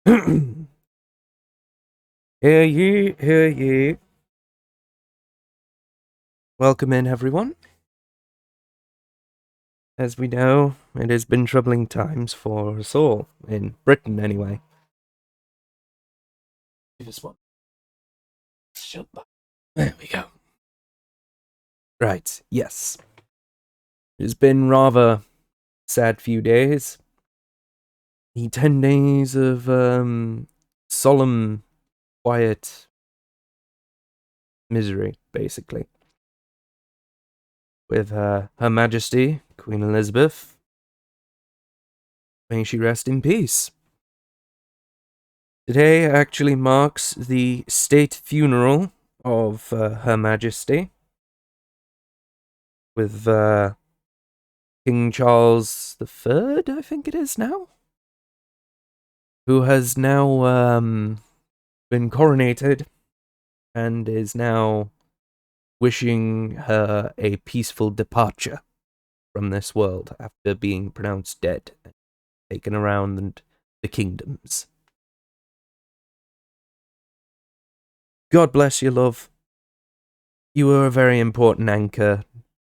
Hear ye, hear ye. Welcome in, everyone. As we know, it has been troubling times for us all, in Britain anyway. Just one. There we go. Right, yes. It's been rather sad few days. The 10 days of solemn, quiet misery, basically. With Her Majesty, Queen Elizabeth. May she rest in peace. Today actually marks the state funeral of Her Majesty, with King Charles III, I think it is now, who has now been coronated and is now wishing her a peaceful departure from this world after being pronounced dead and taken around the kingdoms. God bless you, love. You were a very important anchor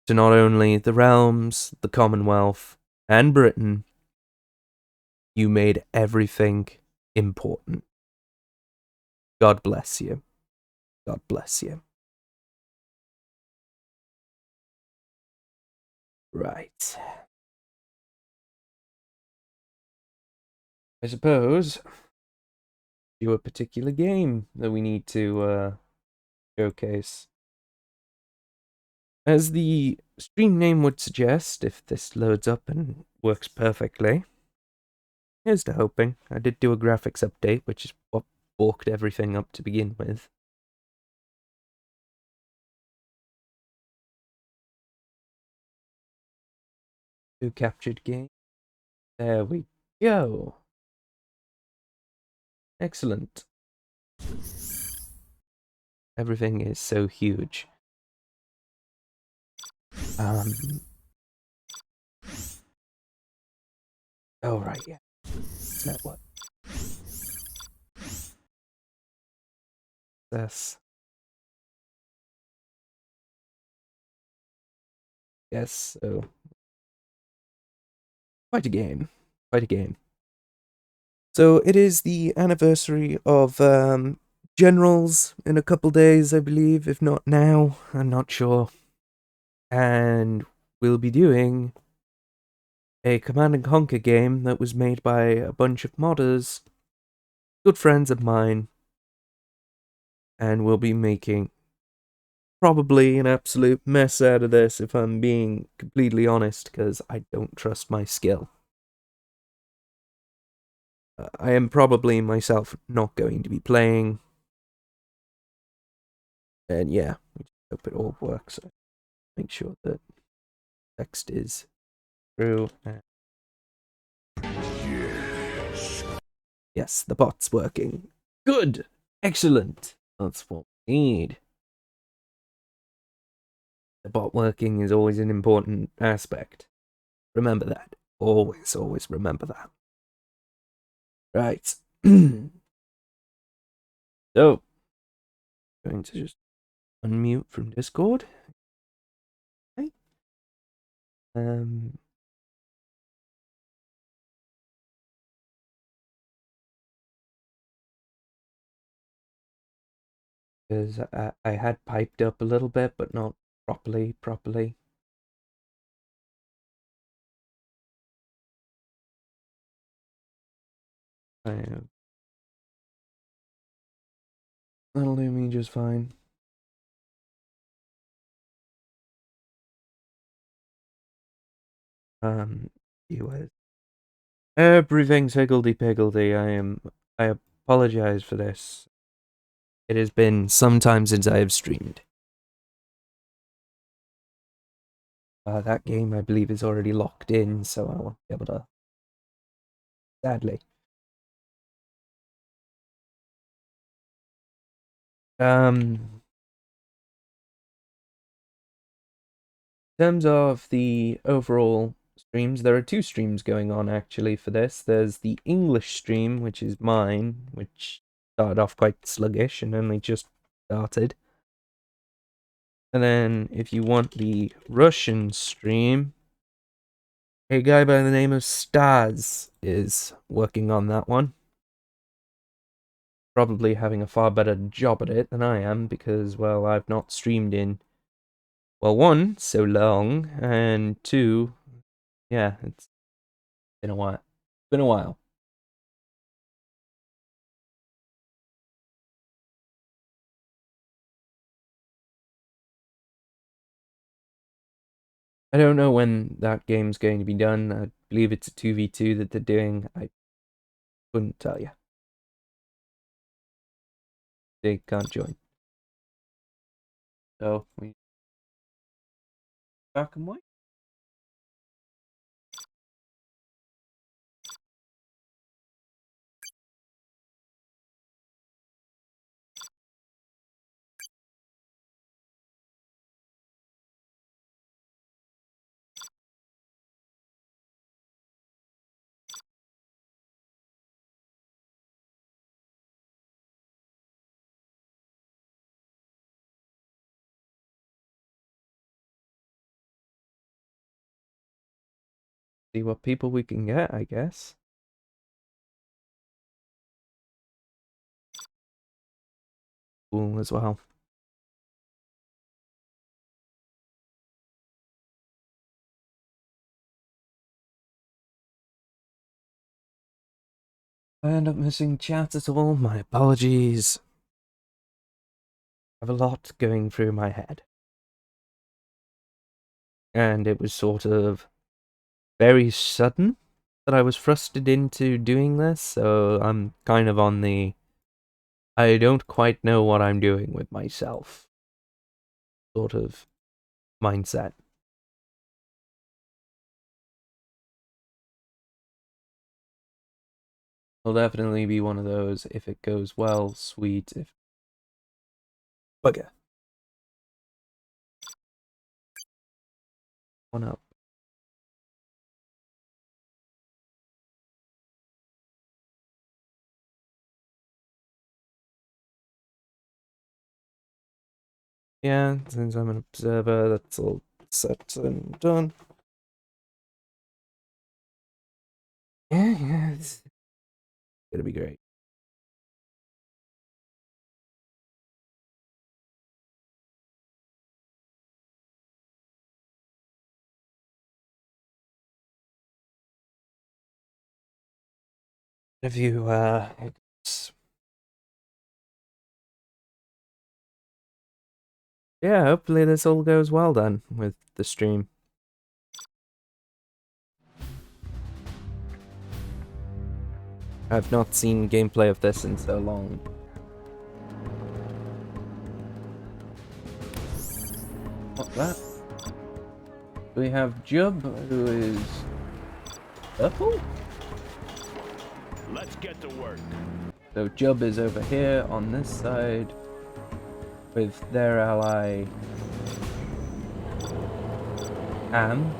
to not only the realms, the Commonwealth, and Britain. You made everything important. God bless you. God bless you. Right. I suppose do a particular game that we need to showcase. As the stream name would suggest, if this loads up and works perfectly. Here's to hoping. I did do a graphics update, which is what balked everything up to begin with. Who captured game? There we go. Excellent. Everything is so huge. Oh, right, yeah. Network. This. Yes, so. Quite a game. Quite a game. So it is the anniversary of Generals in a couple days, I believe, if not now. I'm not sure. And we'll be doing a Command and Conquer game that was made by a bunch of modders, good friends of mine, and we'll be making probably an absolute mess out of this if I'm being completely honest, because I don't trust my skill. I am probably myself not going to be playing, and yeah, we just hope it all works. Make sure that text is through. Yes, the bot's working. Good! Excellent! That's what we need. The bot working is always an important aspect. Remember that. Always, always remember that. Right. So, going to just unmute from Discord. Okay. Because I had piped up a little bit, but not properly. That'll do me just fine. Viewers. Everything's higgledy-piggledy. I apologize for this. It has been some time since I have streamed. That game, I believe, is already locked in, so I won't be able to. Sadly. In terms of the overall streams. There are two streams going on actually for this. There's the English stream, which is mine, which started off quite sluggish and only just started. And then if you want the Russian stream, a guy by the name of Staz is working on that one. Probably having a far better job at it than I am because, well, I've not streamed in, well, one, so long, and two, yeah, it's been a while. Been a while. I don't know when that game's going to be done. I believe it's a 2v2 that they're doing. I couldn't tell you. They can't join. So, we black and white. See what people we can get, I guess. Cool as well. I end up missing chat at all. My apologies. I have a lot going through my head. And it was sort of very sudden that I was thrusted into doing this, so I'm kind of on the I don't quite know what I'm doing with myself sort of mindset. It'll definitely be one of those, if it goes well, sweet, if... Bugger. One up. Yeah, since I'm an observer, that's all set and done. Yeah, it's gonna be great. If you, yeah, hopefully this all goes well then with the stream. I've not seen gameplay of this in so long. What's that? We have Jub, who is purple? Let's get to work. So Jub is over here on this side with their ally Am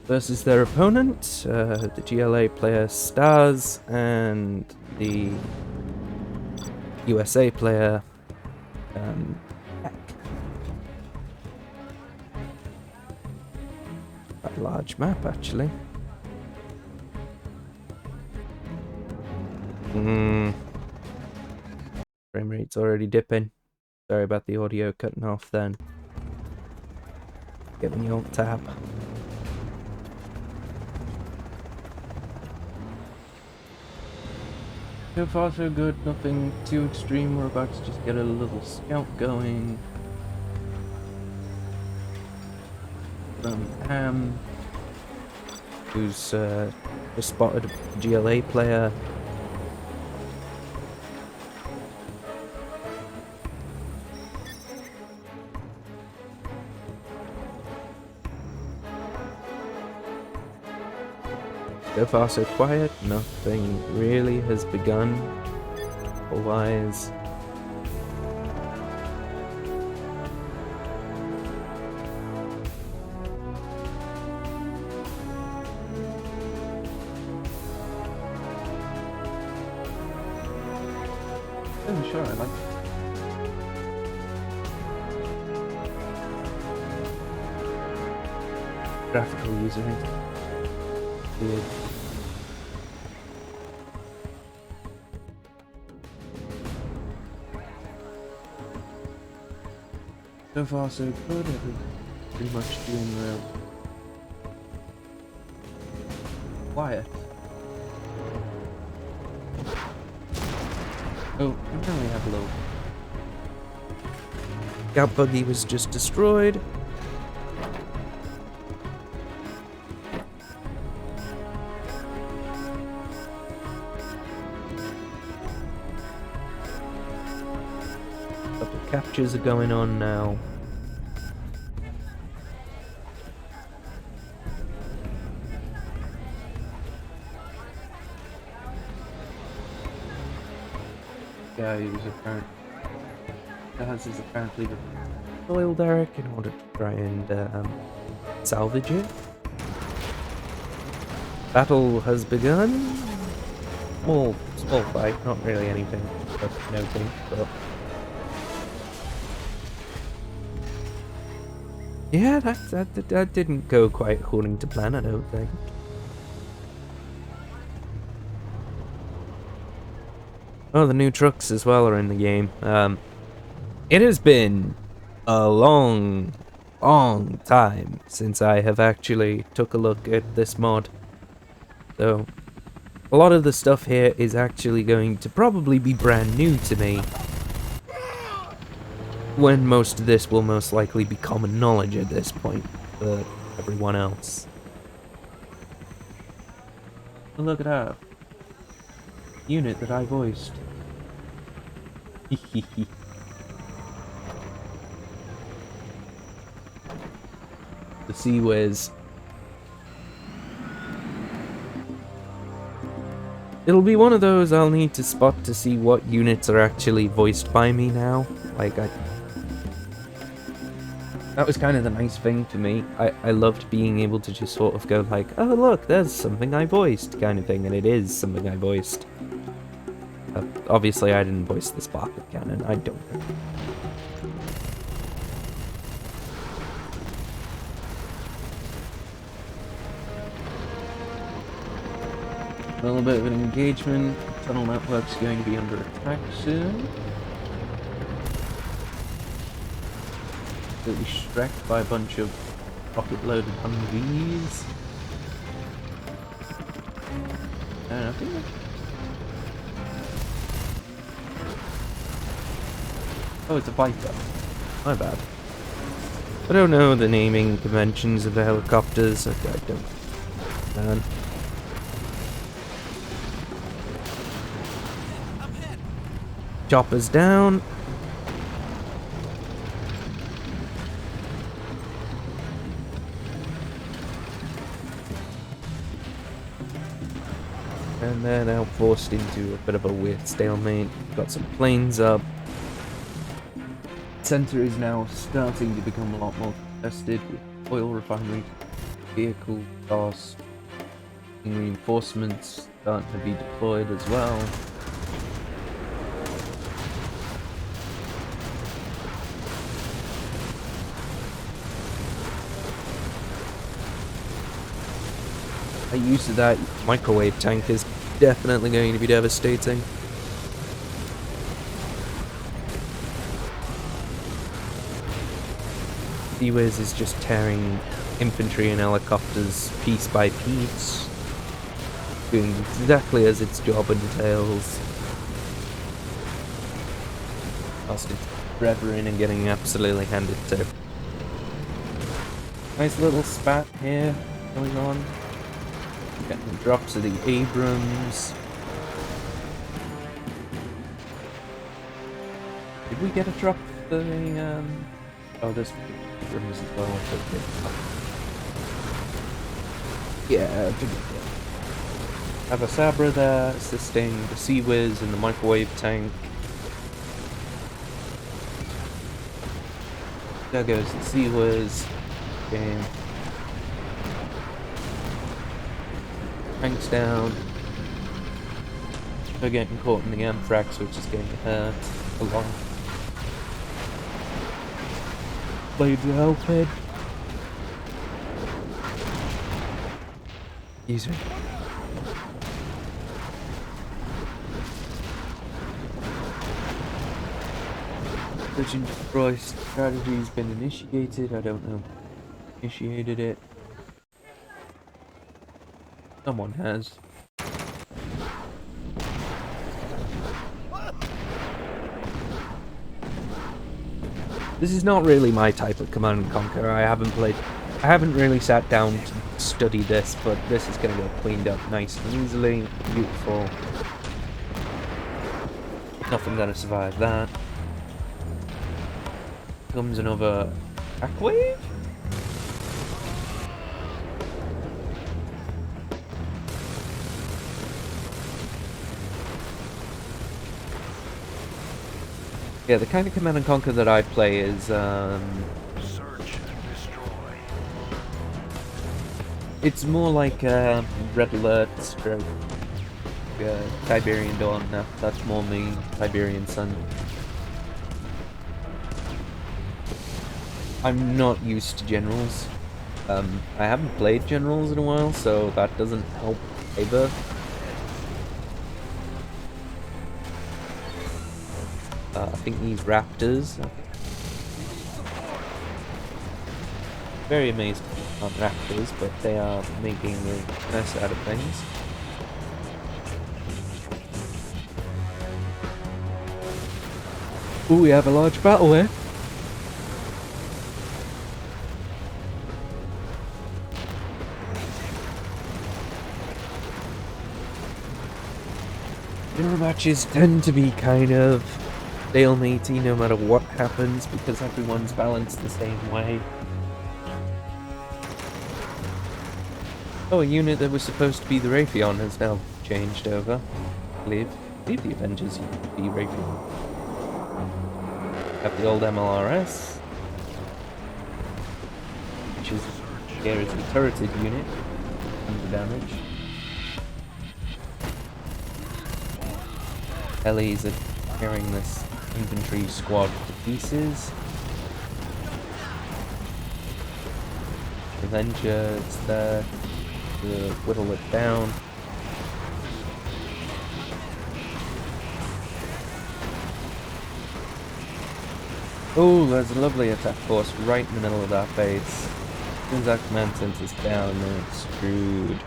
versus their opponent, the GLA player Stars and the USA player Heck. Quite a large map actually. Frame rate's already dipping. Sorry about the audio cutting off then. Get me alt tab. So far so good, nothing too extreme. We're about to just get a little scout going. From Ham, who's just spotted a GLA player. So far so quiet, nothing really has begun. Otherwise, Oh, sure, I like it. Graphical user interface. Weird. So far, so good. Pretty much doing the quiet. Oh, now we have a little. Scout buggy was just destroyed. Couple captures are going on now. Yeah, he was apparently. Gaz is apparently the soil derrick in order to try and salvage it. Battle has begun. Small fight, not really anything worth noting, but yeah, that didn't go quite according to plan, I don't think. Oh, the new trucks as well are in the game. It has been a long time since I have actually took a look at this mod. So, a lot of the stuff here is actually going to probably be brand new to me, when most of this will most likely be common knowledge at this point for everyone else. Look at that unit that I voiced. The Sea Whiz. It'll be one of those I'll need to spot to see what units are actually voiced by me now. Like, that was kind of the nice thing for me. I loved being able to just sort of go like, oh look, there's something I voiced, kind of thing, and it is something I voiced. Obviously I didn't voice the Sparkle Cannon, I don't know. A little bit of an engagement. Tunnel network's going to be under attack soon. It'll be strecked by a bunch of rocket-loaded Humvees. And I think oh, it's a fighter. My bad. I don't know the naming conventions of the helicopters. I don't. Man. Chopper's down. And they're now forced into a bit of a weird stalemate. Got some planes up. Center is now starting to become a lot more contested with oil refinery, vehicle costs, and reinforcements starting to be deployed as well. The use of that microwave tank is definitely going to be devastating. Sea Whiz is just tearing infantry and helicopters piece by piece, doing exactly as its job entails. Whilst it's revering and getting absolutely handed to. Nice little spat here going on. Getting drops of the Abrams. Did we get a drop for the oh, this Abrams as well. Yeah, have a Sabra there assisting the Sea Whiz and the microwave tank. There goes the Sea Whiz. Game. Tanks down. They're getting caught in the anthrax, which is getting hurt a lot. Blades are helping. Excuse me. Search and destroy strategy's been initiated. I don't know. Initiated it. Someone has. This is not really my type of Command and Conquer. I haven't really sat down to study this, but this is going to get cleaned up nice and easily. Beautiful. Nothing going to survive that. Comes another attack wave? Yeah, the kind of Command and Conquer that I play is search and destroy. It's more like Red Alert, stroke Tiberian Dawn. No, that's more me, Tiberian Sun. I'm not used to generals. I haven't played generals in a while, so that doesn't help either. I think these raptors. Very amazed on raptors, but they are making a mess out of things. Ooh, we have a large battle here. Mirror matches tend to be kind of stalemate-y no matter what happens because everyone's balanced the same way. Oh, a unit that was supposed to be the Raytheon has now changed over. I believe the Avengers used to be Raytheon. Have the old MLRS, which is here is a turreted unit, under damage. Helis are tearing this infantry squad to pieces. Avenger is there to whittle it down. Oh, there's a lovely attack force right in the middle of that base. As soon as that command center is down, then it's screwed.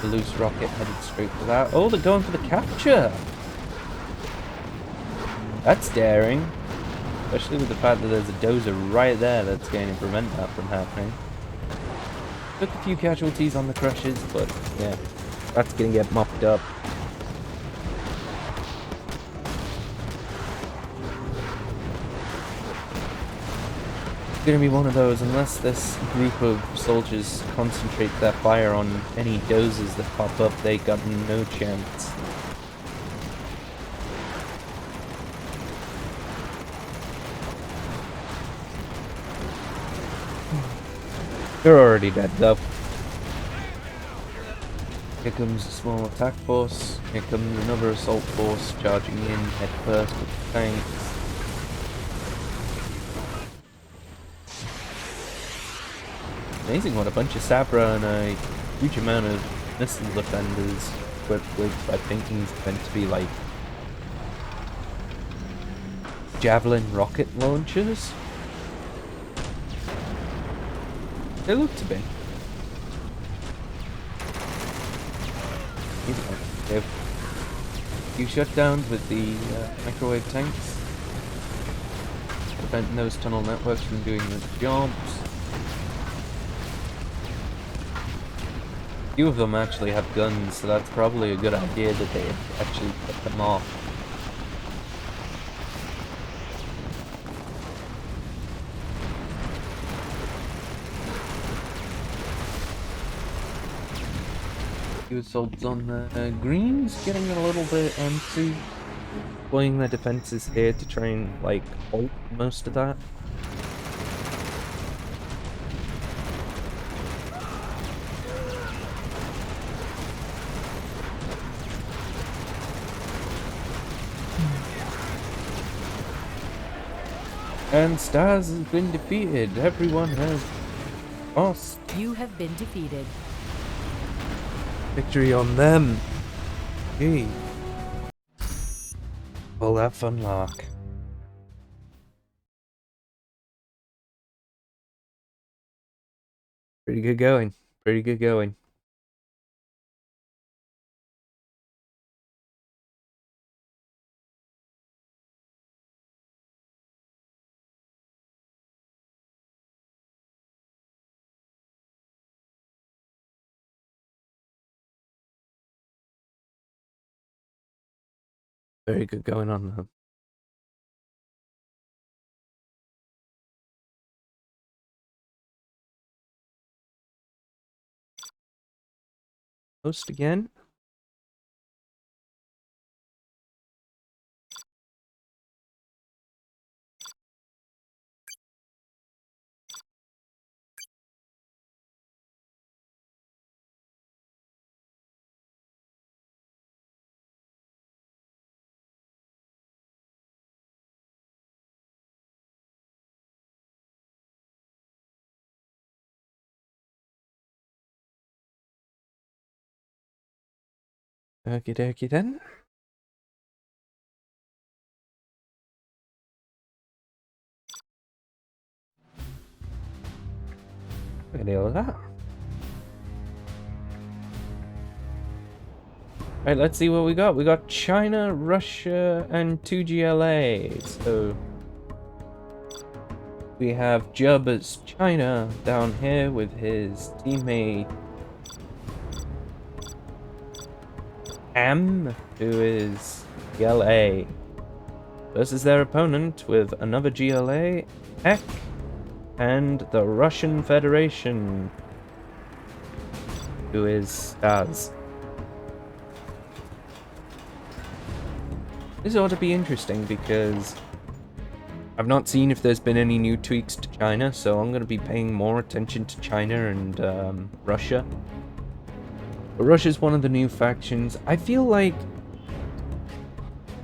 The loose rocket headed straight for that. Oh, they're going for the capture! That's daring. Especially with the fact that there's a dozer right there that's going to prevent that from happening. Took a few casualties on the crushes, but yeah, that's going to get mopped up. Going to be one of those, unless this group of soldiers concentrate their fire on any dozers that pop up, they got no chance. They're already dead though. Here comes a small attack force, here comes another assault force charging in head first with the tanks. Amazing what a bunch of Sabra and a huge amount of missile defenders equipped with, I think these meant to be like javelin rocket launchers. They look to be. They have a few shutdowns with the microwave tanks, preventing those tunnel networks from doing the jobs. A few of them actually have guns, so that's probably a good idea that they actually put them off. Few assaults on the greens, getting a little bit empty. Deploying their defenses here to try and like halt most of that. And Stars has been defeated. Everyone has lost. You have been defeated. Victory on them. Hey. All that fun lark. Pretty good going. Pretty good going. Very good going on now. Host again. Okie dokie then. We're gonna deal with that. Right, let's see what we got. We got China, Russia, and 2 GLAs. So we have Jub as China down here with his teammate Am, who is GLA, versus their opponent with another GLA, Ek, and the Russian Federation, who is Stars. This ought to be interesting because I've not seen if there's been any new tweaks to China, so I'm going to be paying more attention to China and Russia. But Russia's one of the new factions. I feel like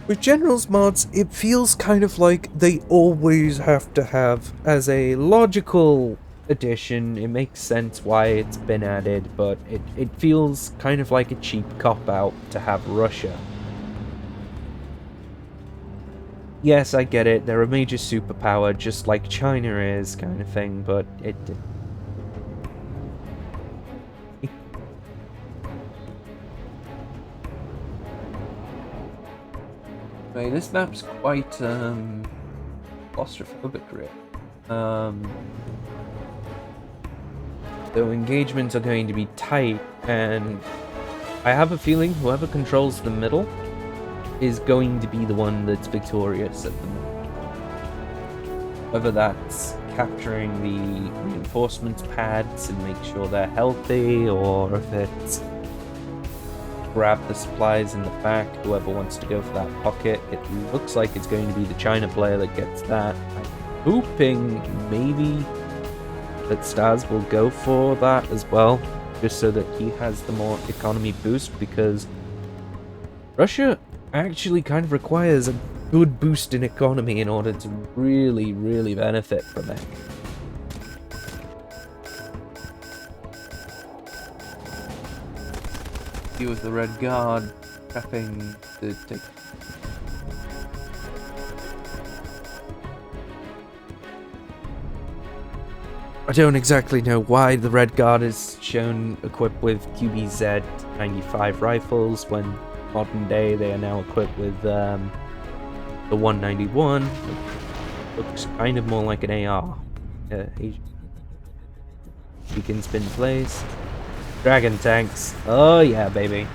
with Generals mods, it feels kind of like they always have to have, as a logical addition, it makes sense why it's been added, but it feels kind of like a cheap cop-out to have Russia. Yes, I get it, they're a major superpower, just like China is, kind of thing, but it... Okay, this map's quite, claustrophobic, really. So engagements are going to be tight, and I have a feeling whoever controls the middle is going to be the one that's victorious at the moment. Whether that's capturing the reinforcements pads and make sure they're healthy, or if it's grab the supplies in the back, whoever wants to go for that pocket, it looks like it's going to be the China player that gets that. I'm hoping maybe that Stars will go for that as well, just so that he has the more economy boost, because Russia actually kind of requires a good boost in economy in order to really, really benefit from it. He with the Red Guard prepping to take... I don't exactly know why the Red Guard is shown equipped with QBZ 95 rifles when modern day they are now equipped with the 191, which looks kind of more like an AR. Beacons been placed. Dragon tanks. Oh yeah, baby.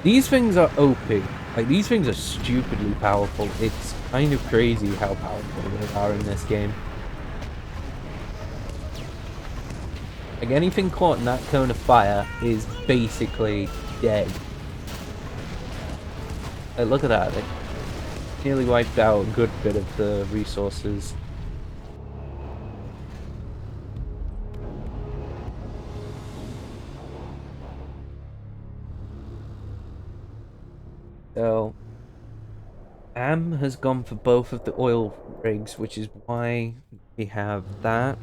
These things are OP. Like, these things are stupidly powerful. It's kind of crazy how powerful they are in this game. Like, anything caught in that cone of fire is basically dead. Like, look at that. It nearly wiped out a good bit of the resources. So, Am has gone for both of the oil rigs, which is why we have that.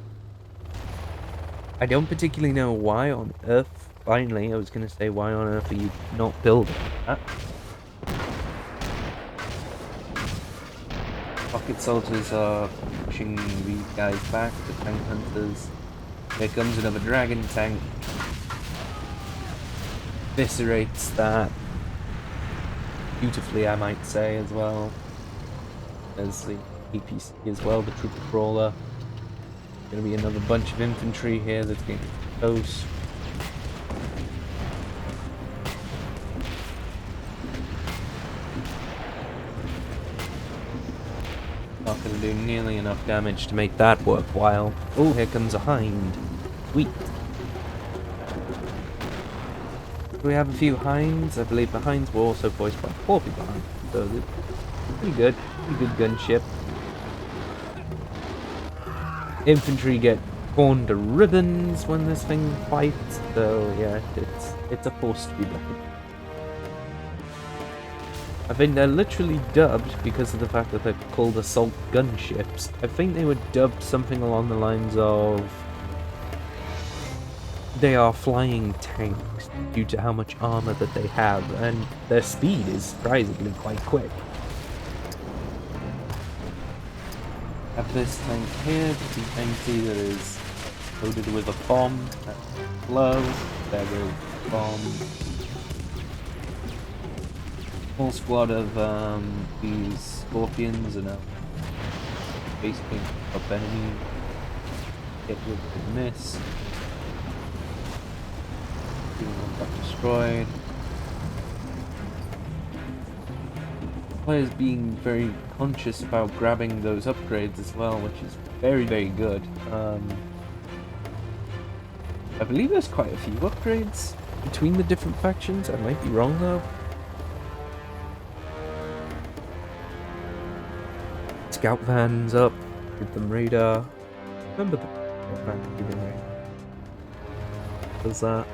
I don't particularly know why on earth, finally, I was going to say why on earth are you not building that? Pocket soldiers are pushing these guys back, the tank hunters. Here comes another dragon tank. Eviscerates that. Beautifully, I might say, as well. There's the APC as well, the trooper crawler. Gonna be another bunch of infantry here that's getting close. Not gonna do nearly enough damage to make that worthwhile. Oh, here comes a hind. Sweet. We have a few hinds. I believe the hinds were also voiced by 4 people, so they're pretty good gunship. Infantry get torn to ribbons when this thing fights, so yeah, it's a force to be reckoned. I think they're literally dubbed because of the fact that they're called assault gunships. I think they were dubbed something along the lines of they are flying tanks due to how much armor that they have, and their speed is surprisingly quite quick. Have this tank here, the tank that is loaded with a bomb. Low, there goes the bomb. Whole squad of these scorpions and basically up enemy. Hit with a miss. One got destroyed. Players being very conscious about grabbing those upgrades as well, which is very, very good. I believe there's quite a few upgrades between the different factions. I might be wrong though. Scout vans up, give them radar. Remember the scout van giving radar. Does that?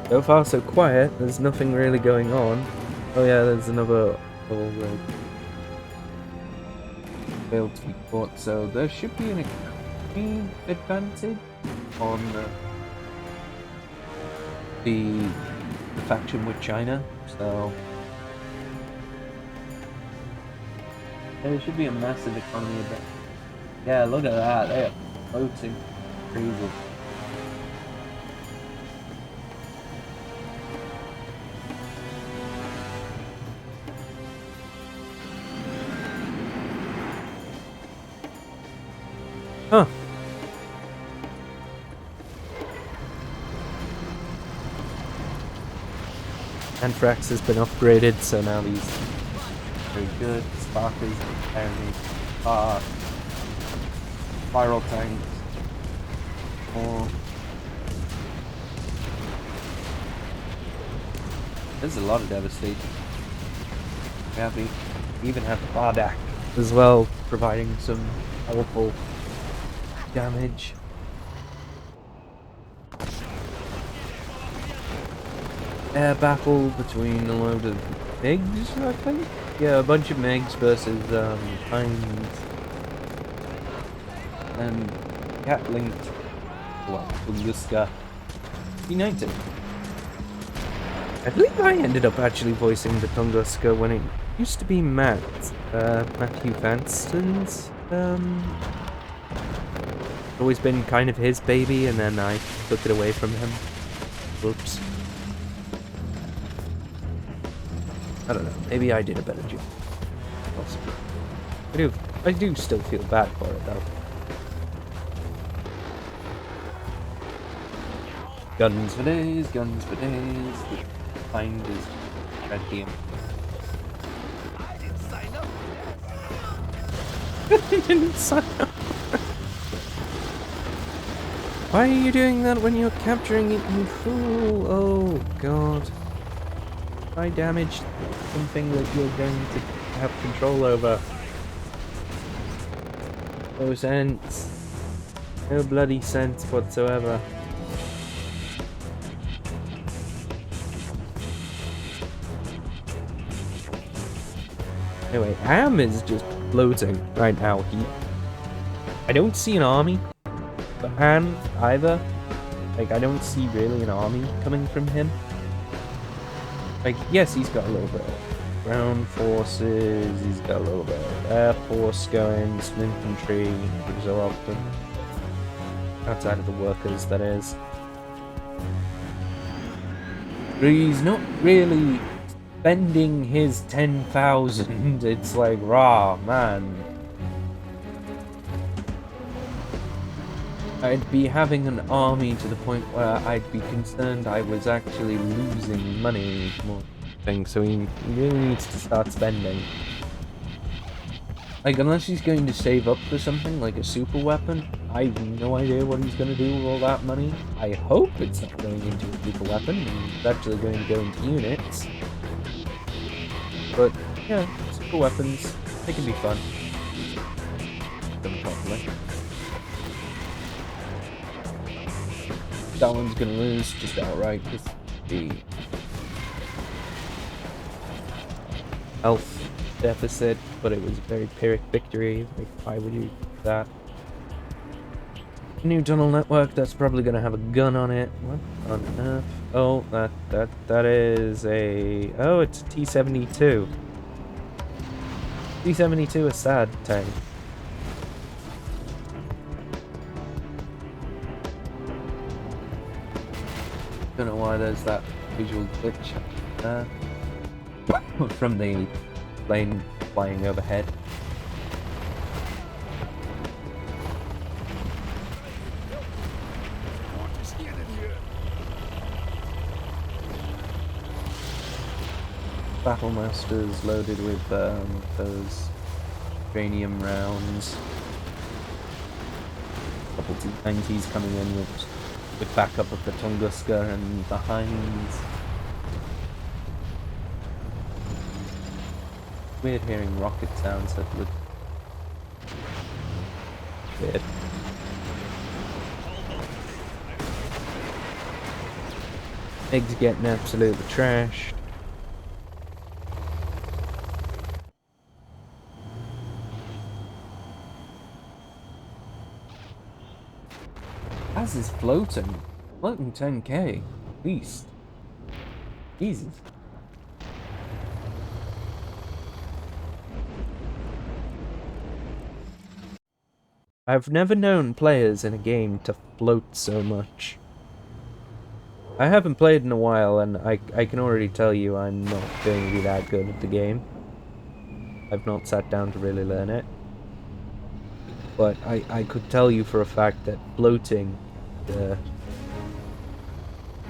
So far so quiet, there's nothing really going on. Oh yeah, there's another oil rig. Failed to be caught, so there should be an extreme advantage on the faction with China, so there should be a massive economy advantage. Yeah, look at that, they are floating crazy. Huh. Anthrax has been upgraded, so now these are very good. Sparkers apparently are spiral tanks. Or there's a lot of devastation. We even have Bardak as well, providing some powerful damage. Air battle between a load of MiGs, I think? Yeah, a bunch of MiGs versus Hinds. And cat-linked, well, Tunguska United. I believe I ended up actually voicing the Tunguska when it used to be Matthew Vanston's, always been kind of his baby, and then I took it away from him. Whoops. I don't know, maybe I did a better job. Possibly. I do still feel bad for it though. Guns for days, guns for days. Find is red game. I didn't sign up. I didn't sign up. Why are you doing that when you're capturing it, you fool? Oh god. I damaged something that you're going to have control over. No sense. No bloody sense whatsoever. Anyway, Am is just floating right now. I don't see an army for Am either. Like, I don't see really an army coming from him. Like, yes, he's got a little bit of ground forces, he's got a little bit of air force going, some infantry, every so often. Outside of the workers, that is. But he's not really spending his 10,000. It's like, rah, man. I'd be having an army to the point where I'd be concerned I was actually losing money more thing, so he really needs to start spending. Like, unless he's going to save up for something like a super weapon, I have no idea what he's going to do with all that money. I hope it's not going into a super weapon, and it's actually going to go into units. But, yeah, super weapons, they can be fun. Done properly. That one's gonna lose just outright because the health deficit, but it was a very Pyrrhic victory. Like, why would you do that? New tunnel network, that's probably gonna have a gun on it. What on earth? Oh, that is a... Oh, it's a T-72. T-72 is sad tank. Don't know why there's that visual glitch there from the plane flying overhead. Battle Masters loaded with those uranium rounds. Couple T-90s coming in with backup of the Tunguska and the Hinds. Weird hearing rocket sounds that would... Weird. Eggs getting absolutely trashed. As is floating 10k, at least. Jesus. I've never known players in a game to float so much. I haven't played in a while, and I can already tell you I'm not going to be that good at the game. I've not sat down to really learn it. But I could tell you for a fact that floating...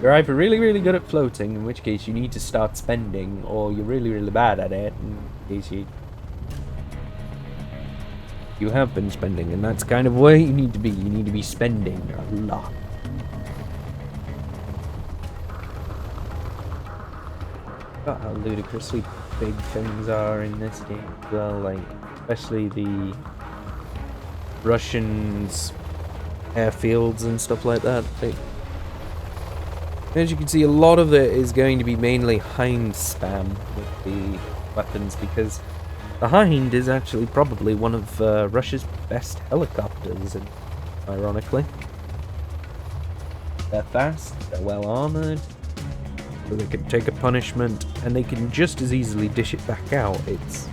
you're either really, really good at floating, in which case you need to start spending, or you're really, really bad at it, in case you have been spending, and that's kind of where you need to be. You need to be spending a lot. Got how ludicrously big things are in this game as well, like, especially the Russians' airfields and stuff like that. As you can see, a lot of it is going to be mainly Hind spam with the weapons, because the Hind is actually probably one of Russia's best helicopters, and ironically. They're fast, they're well armoured, so they can take a punishment, and they can just as easily dish it back out. It's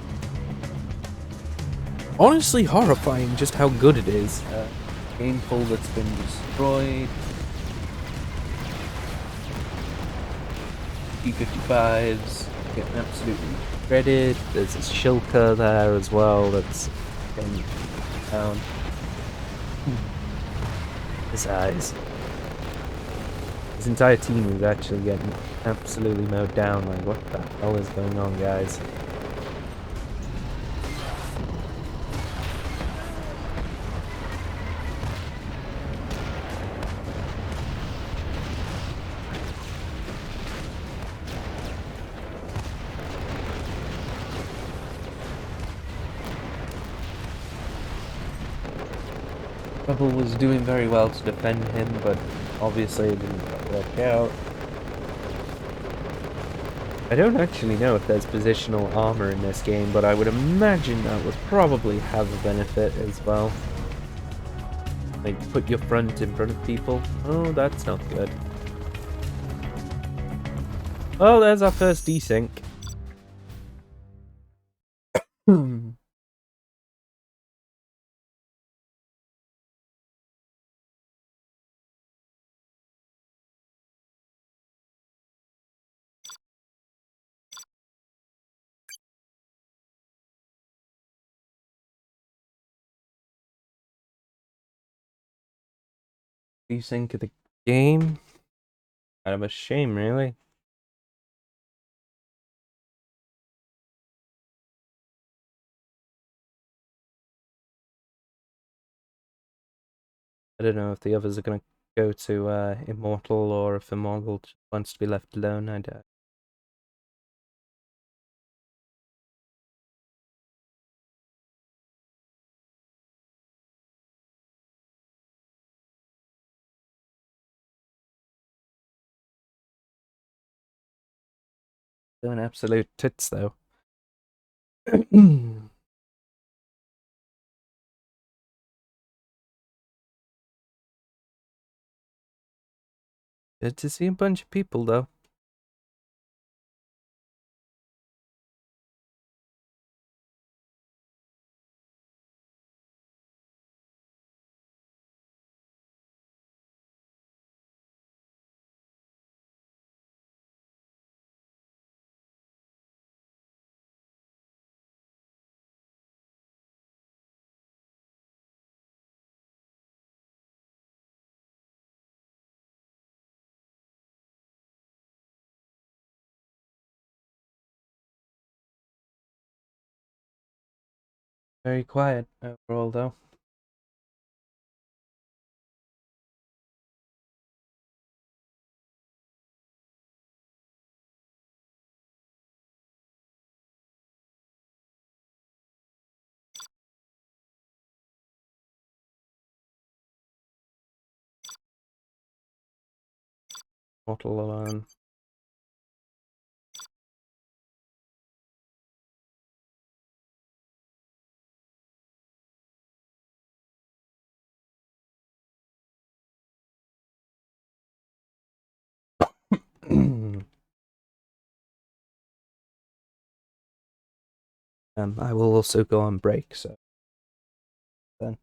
honestly horrifying just how good it is. Gameful that's been destroyed. T-55s getting absolutely shredded. There's a Shilka there as well that's getting down. His eyes. His entire team is actually getting absolutely mowed down. Like, what the hell is going on, guys? Rebel was doing very well to defend him, but obviously it didn't quite work out. I don't actually know if there's positional armor in this game, but I would imagine that would probably have a benefit as well. Like, put your front in front of people. Oh, that's not good. Oh, there's our first desync. Desync of the game? Kind of a shame, really. I don't know if the others are going to go to Immortal or if Immortal just wants to be left alone. I doubt. Doing absolute tits, though. Good to see a bunch of people, though. Very quiet overall, though. Immortal alone. I will also go on break, so then.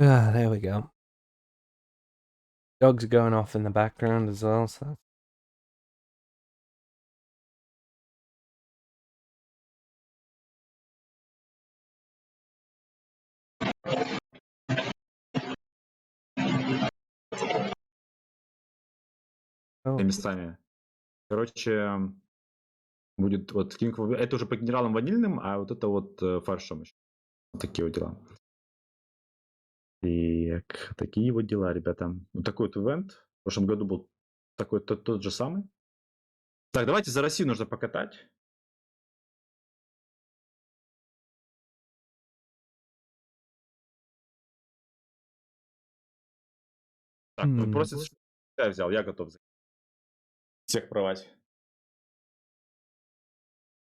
Ah, there we go. Dogs are going off in the background as well, so. Oh. Местами. Короче, будет вот это уже по генералам ванильным, а вот это вот фаршем еще. Вот такие вот дела. Так, такие вот дела, ребята. Вот такой вот ивент. В прошлом году был такой тот же самый. Так, давайте за Россию нужно покатать. Так, ну просто я взял, я готов всех провать.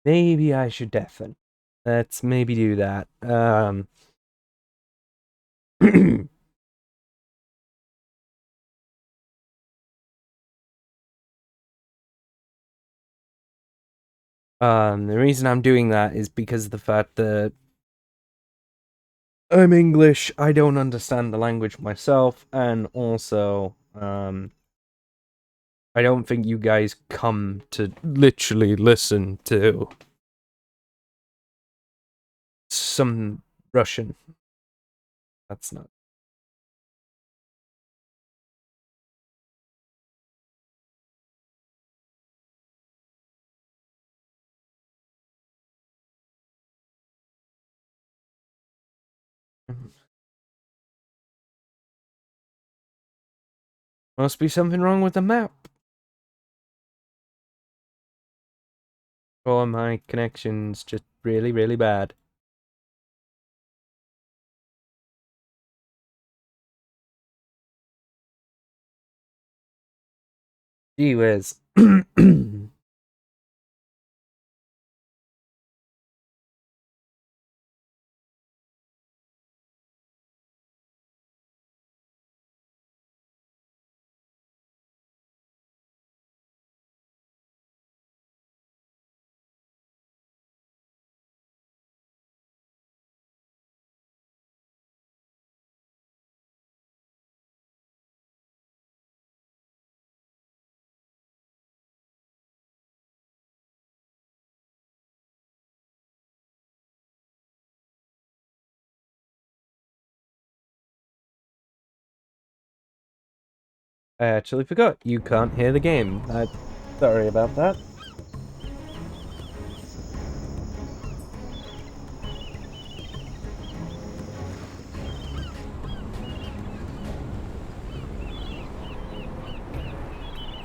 Maybe I should deafen. Let's maybe do that. The reason I'm doing that is because of the fact that I'm English, I don't understand the language myself, and also, I don't think you guys come to literally listen to some Russian. That's not. Must be something wrong with the map. Or my connection's just really, really bad. Gee whiz. I actually forgot. You can't hear the game. I'm sorry about that.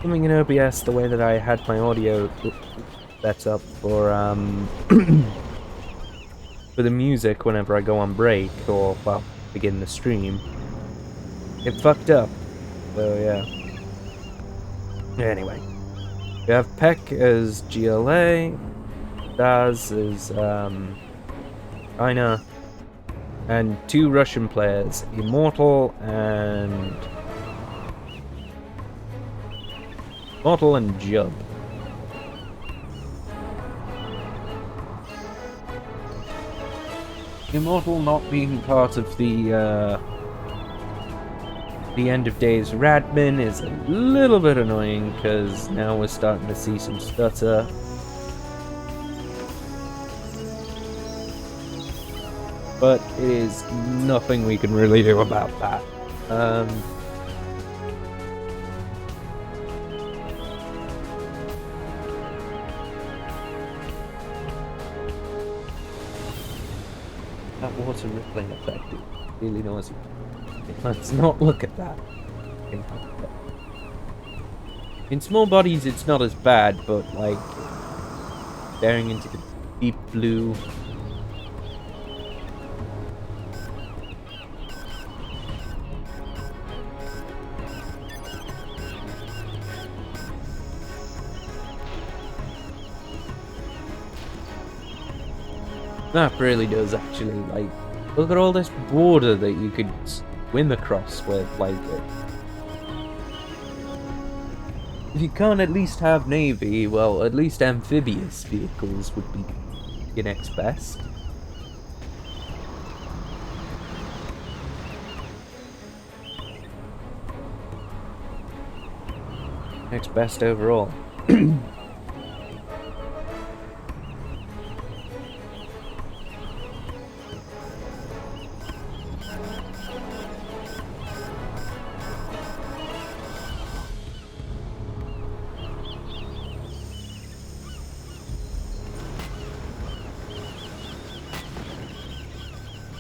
Something in OBS, the way that I had my audio set up for for the music whenever I go on break or, well, begin the stream, it fucked up. So yeah. Anyway, we have Peck as GLA, Daz as China, and two Russian players, Immortal and Jub. Immortal not being part of the end of days Radmin is a little bit annoying because now we're starting to see some stutter. But it is nothing we can really do about that. That water rippling effect really noisy. Let's not look at that. In small bodies it's not as bad, but like staring into the deep blue. That really does actually, like, look at all this border that you could swim across with, like, if you can't at least have navy, well, at least amphibious vehicles would be your next best. Next best overall.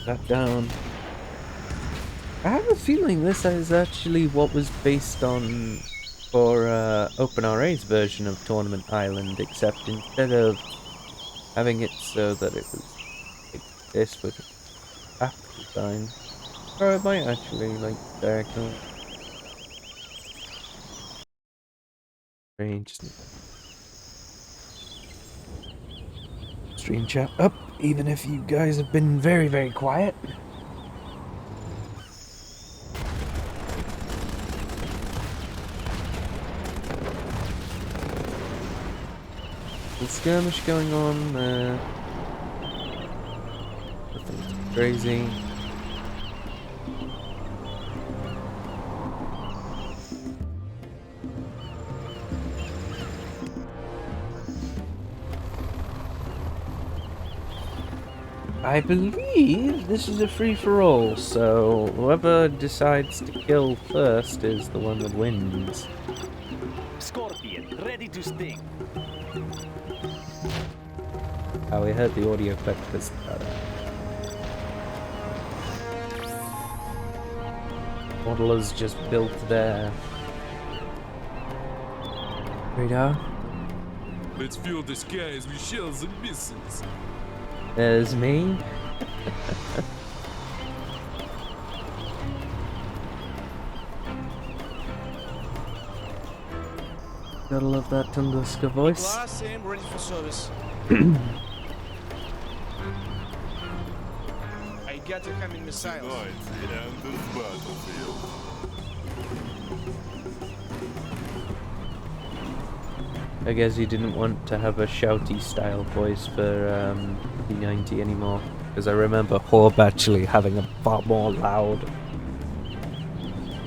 That down. I have a feeling this is actually what was based on for OpenRA's version of Tournament Island, except instead of having it so that it was like this with half design, or it might actually like diagonal. Strange. Stream chat up, even if you guys have been very, very quiet. Little skirmish going on. Nothing too crazy. I believe this is a free-for-all, so whoever decides to kill first is the one that wins. Scorpion, ready to sting. Oh, we heard the audio clip this modelers just built their radar. Let's fill the skies with shells and missiles. There's me. Gotta love that Tunguska voice. Class aim, ready for service. I got incoming missiles. Tonight, it ends the battlefield. I guess he didn't want to have a shouty style voice for P90 anymore, because I remember Horb actually having a far more loud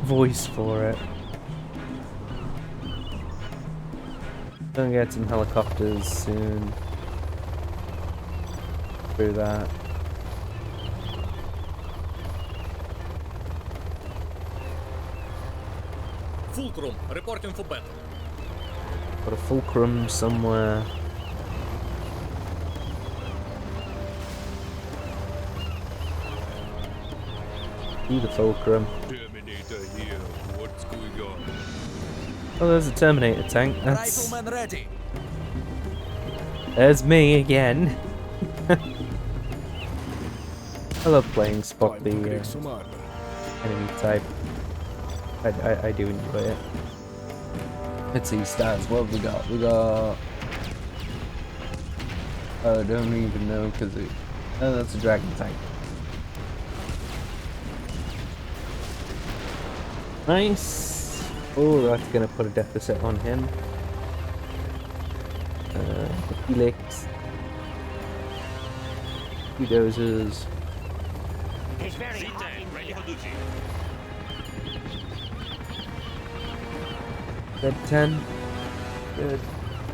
voice for it. Gonna get some helicopters soon. Through that. Fulcrum, reporting for battle. Got a fulcrum somewhere. See the fulcrum. Terminator here. What's going on? Oh, there's a Terminator tank. That's... Rifleman ready. There's me again. I love playing spot the enemy type. I do enjoy it. Let's see stats. What have we got? We got... I don't even know because it... Oh, that's a dragon tank. Nice. Oh, that's gonna put a deficit on him. Helix. Bulldozers. He's very hot in Ready here. for duty. Red 10. Good.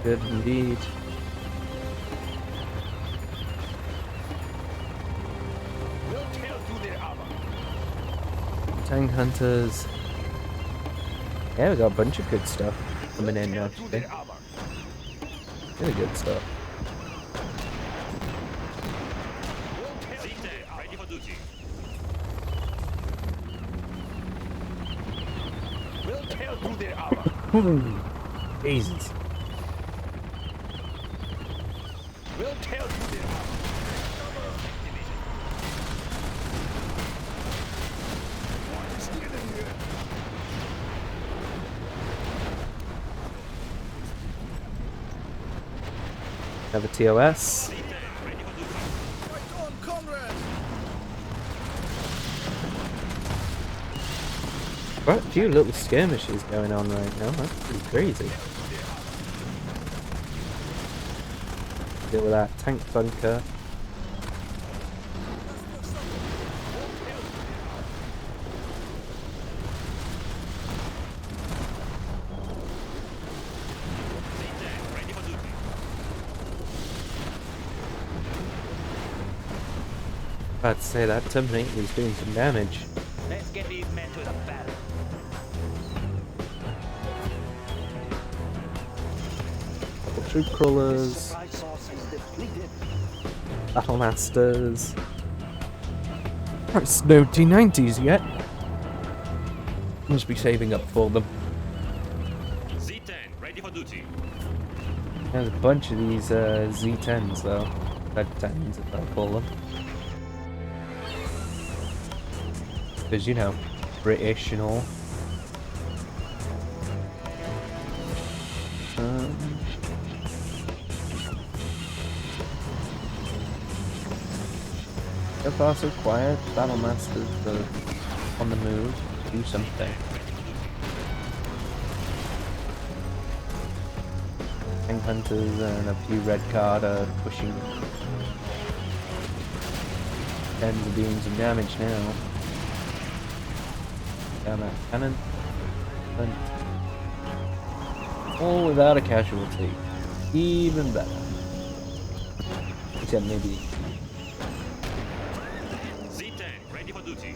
Good indeed. We'll tear through their armor. Tank hunters. Yeah, we got a bunch of good stuff coming in Tear through actually. their armor. Really good stuff. We'll tear through their Z-Tank, armor. ready for duty. We'll tear through their armor. Jesus. We'll tear through their armor. Have a TOS. Z-Tank, ready for duty. Fight on, comrade! Quite a few little skirmishes going on right now. That's pretty crazy. Deal with that tank bunker. About to say that Terminator is doing some damage. Let's get these men to the battle. Troop crawlers, Supply source is depleted. battle masters. It's no T90s yet. Must be saving up for them. Z10, ready for duty. There's a bunch of these Z10s though. Red 10s, if I call them. Because, you know, British and all. So far so quiet. Battle Masters are on the move. Do something. Tank Hunters and a few red card are pushing. Tens are doing some damage now. Down that cannon. And all without a casualty. Even better. Except maybe. Z10, ready for duty.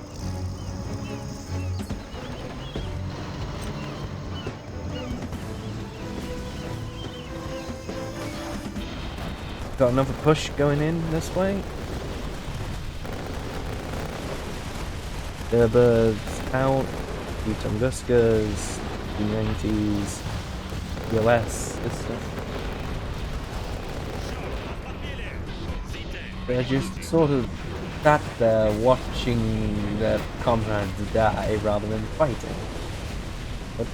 Got another push going in this way. Birds out. Few Tunguskas. D90s. ELS. This stuff. They're just sort of sat there watching their comrades die rather than fighting. But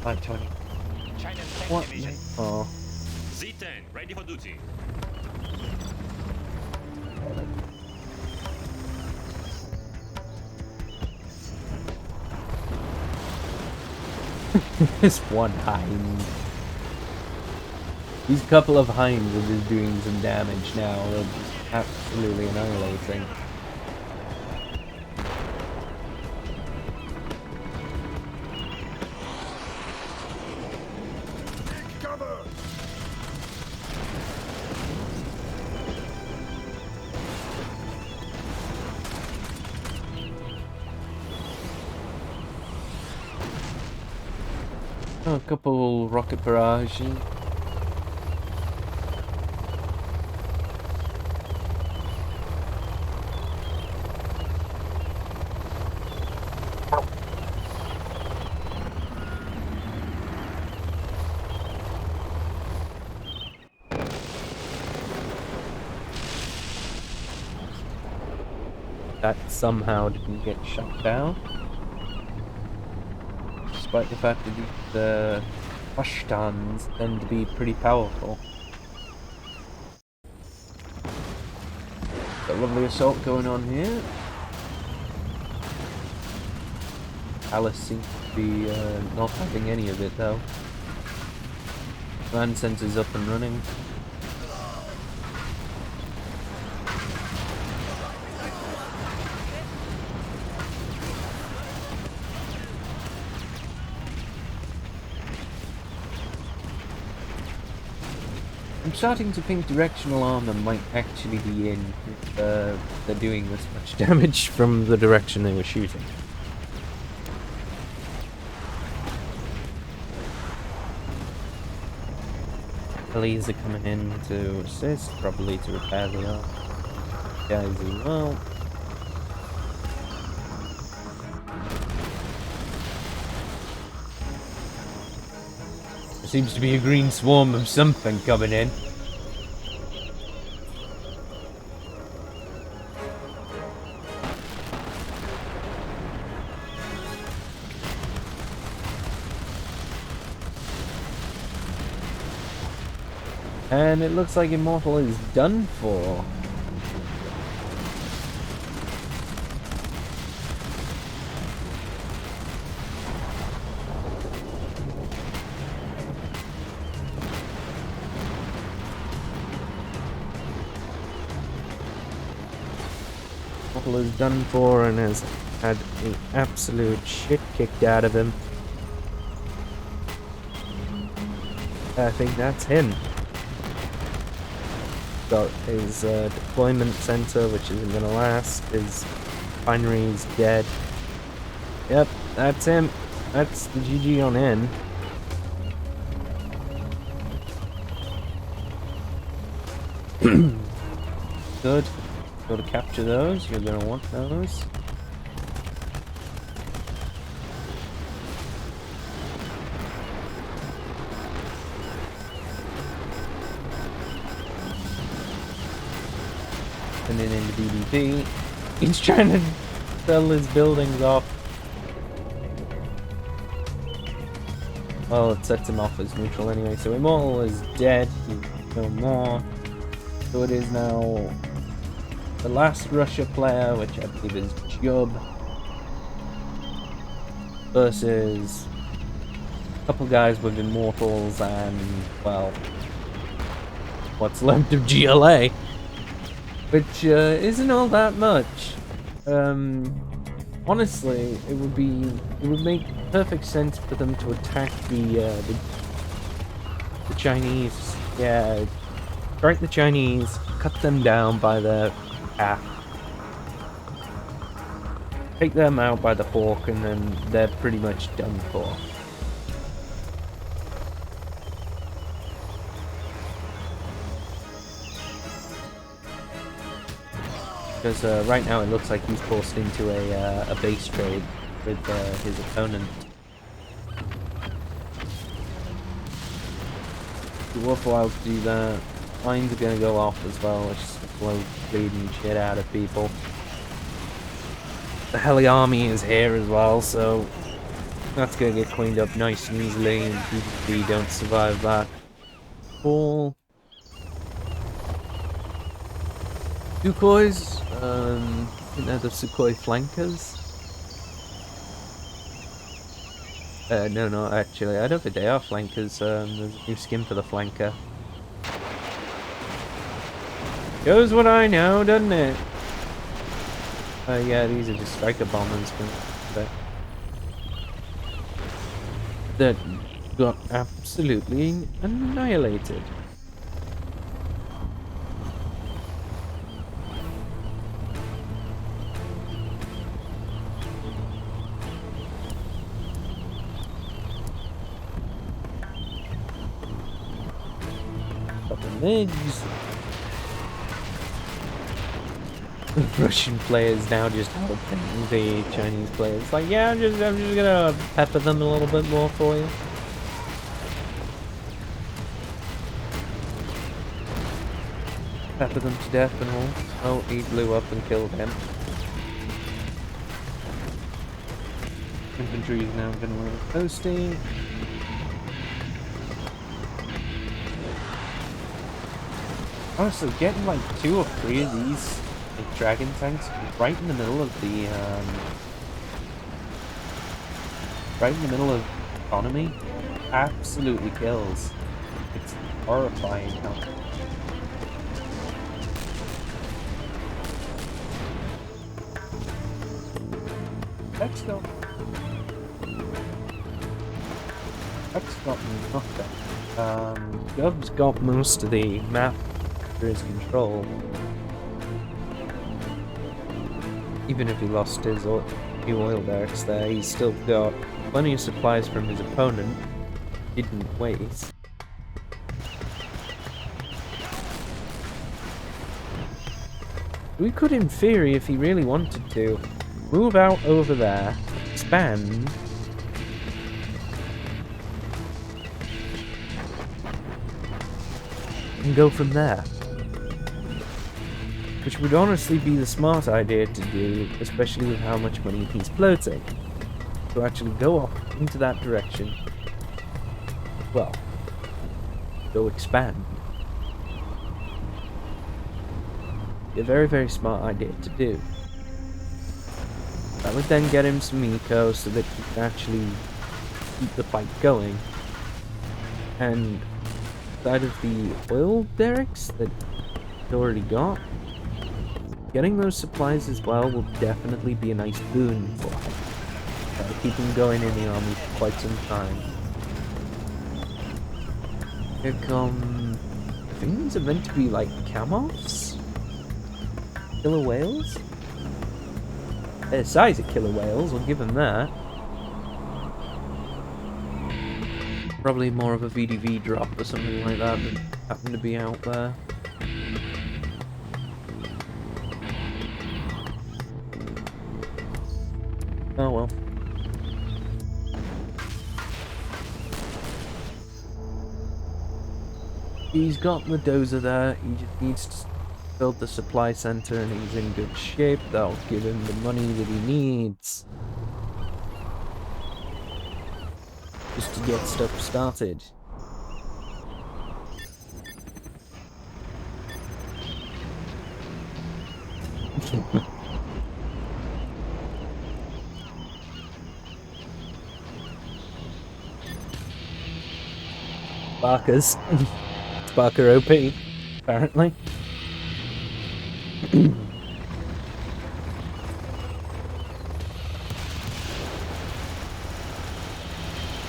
Hi, Tony. China's tank What? division. Oh. Z10, ready for duty. This one hind. These couple of hinds are just doing some damage now. They're just absolutely annihilating. Oh, a couple rocket barrages. That somehow didn't get shut down. Despite the fact that the Ashstans tend to be pretty powerful. Got a lovely assault going on here. Alice seems to be not having any of it though. Command center's up and running. I'm starting to think directional armor might actually be in if they're doing this much damage from the direction they were shooting. Police are coming in to assist, probably to repair the arm. Guys as well. There seems to be a green swarm of something coming in. And it looks like Immortal is done for. Model is done for and has had the absolute shit kicked out of him. I think that's him. Got his deployment center, which isn't gonna last. His refinery's dead. Yep, that's him. That's the GG on him. Good. Go to capture those. You're gonna want those. And then into BDP. He's trying to sell his buildings off. Well, it sets him off as neutral anyway. So Immortal is dead. He's no more. So it is now the last Russia player, which I believe is Job, versus a couple guys with Immortals and, well, what's left of GLA, which isn't all that much. Honestly, it would make perfect sense for them to attack the Chinese. Yeah, strike the Chinese, cut them down by their path, take them out by the fork, and then they're pretty much done for. Because right now it looks like he's forced into a base trade with his opponent. It's worthwhile to do that. Mines are gonna go off as well, which is blow bleeding shit out of people. The heli army is here as well, so that's gonna get cleaned up nice and easily, and PvP don't survive that. All Sukhois, I think they're the Sukhoi flankers. No, actually, I don't think they are flankers. There's a new skin for the flanker. Shows what I know, doesn't it? Yeah, these are just striker bombers, but that got absolutely annihilated. Couple migs. Russian players now just helping the Chinese players. Like, yeah, I'm just gonna pepper them a little bit more for you. Pepper them to death and all. Oh, he blew up and killed him. Infantry is now gonna posting. Honestly, getting like 2 or 3 of these dragon tanks right in the middle of the economy absolutely kills. It's horrifying how X got nothing. Gub's got most of the map under his control. Even if he lost his new oil barracks there, he's still got plenty of supplies from his opponent. Didn't waste. We could, in theory, if he really wanted to, move out over there, expand, and go from there. Which would honestly be the smart idea to do, especially with how much money he's floating. To actually go off into that direction. Well, go expand. A very, very smart idea to do. That would then get him some eco so that he can actually keep the fight going. And side of the oil derricks that he's already got, getting those supplies as well will definitely be a nice boon for him. Keep him going in the army for quite some time. Here come... I think these are meant to be like camos? Killer whales? They're the size of killer whales, I'll give him that. Probably more of a VDV drop or something like that than happen to be out there. Oh well. He's got the dozer there, he just needs to build the supply center and he's in good shape. That'll give him the money that he needs. Just to get stuff started. Sparkers. Sparker OP, apparently.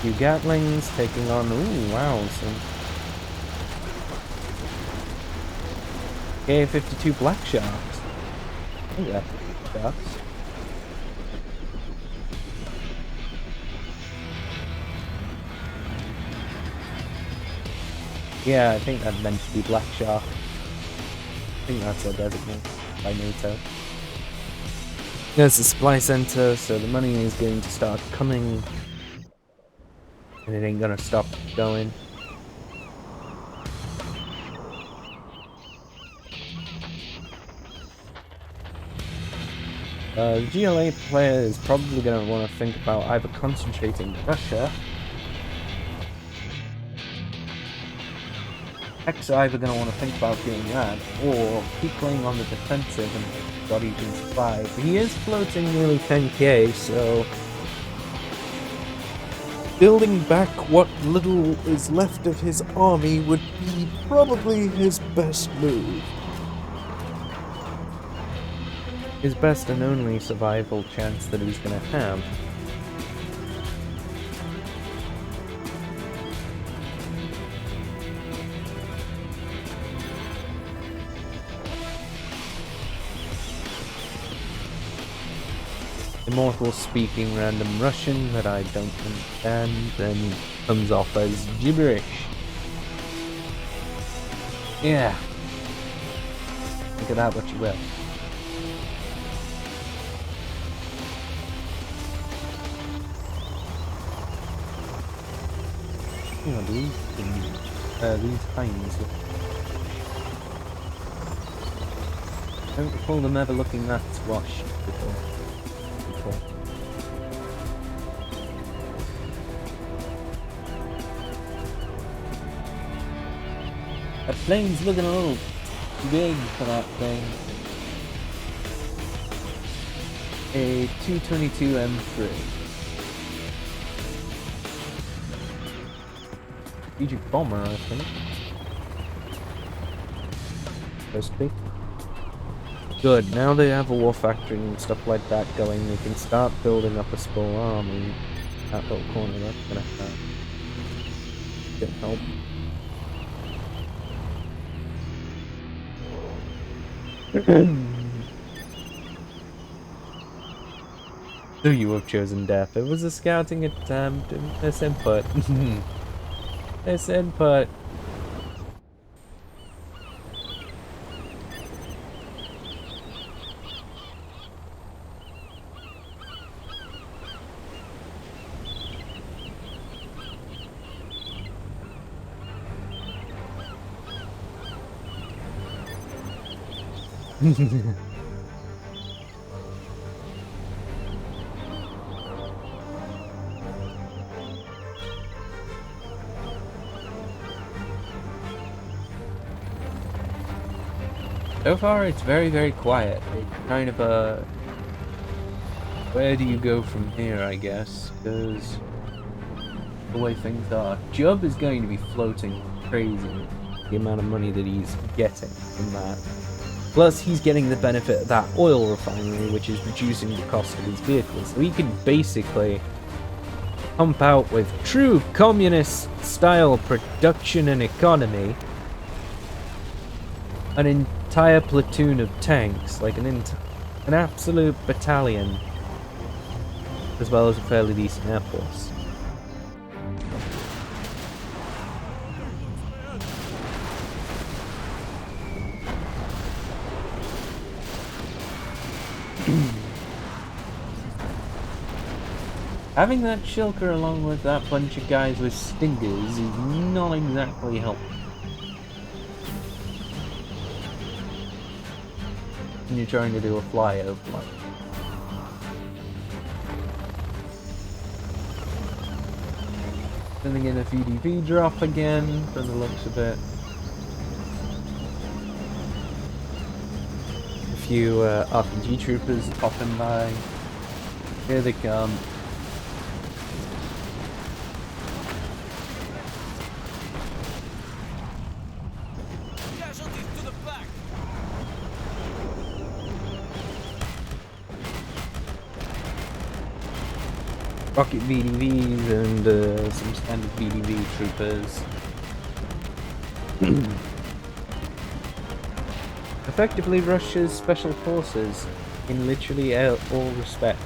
Few Gatlings taking on, ooh, wow, some K-52 Black Sharks. Oh yeah, sharks. Yeah, I think that meant to be Black Shark. I think that's their designation by NATO. There's the supply center, so the money is going to start coming. And it ain't gonna stop going. The GLA player is probably gonna want to think about either concentrating Russia. Heck's either gonna want to think about doing that, or keep playing on the defensive and what he can survive. He is floating nearly 10k, so building back what little is left of his army would be probably his best move. His best and only survival chance that he's gonna have. Immortal speaking random Russian that I don't understand, then comes off as gibberish. Yeah. Think of that what you will. Oh, these hinds. I don't recall them ever looking that squashed before. That plane's looking a little too big for that thing. A 222 M3. Strategic bomber, I think. Supposed to be. Good, now they have a war factory and stuff like that going, they can start building up a small army. That little corner, that's gonna have good help. So you have chosen death. It was a scouting attempt. Miss input. Miss input. So far, it's very, very quiet. It's kind of a... Where do you go from here, I guess? Because the way things are. Jubb is going to be floating crazy. The amount of money that he's getting from that. Plus, he's getting the benefit of that oil refinery, which is reducing the cost of his vehicles. So he can basically pump out with true communist-style production and economy an entire platoon of tanks, like an absolute battalion, as well as a fairly decent air force. Having that shulker along with that bunch of guys with stingers is not exactly helpful. When you're trying to do a flyover. Sending in a VDV drop again, from the looks of it. A few RPG troopers popping by. Here they come. Casualties to the back. Rocket VDVs and some standard VDV troopers. Effectively Russia's special forces in literally all respects.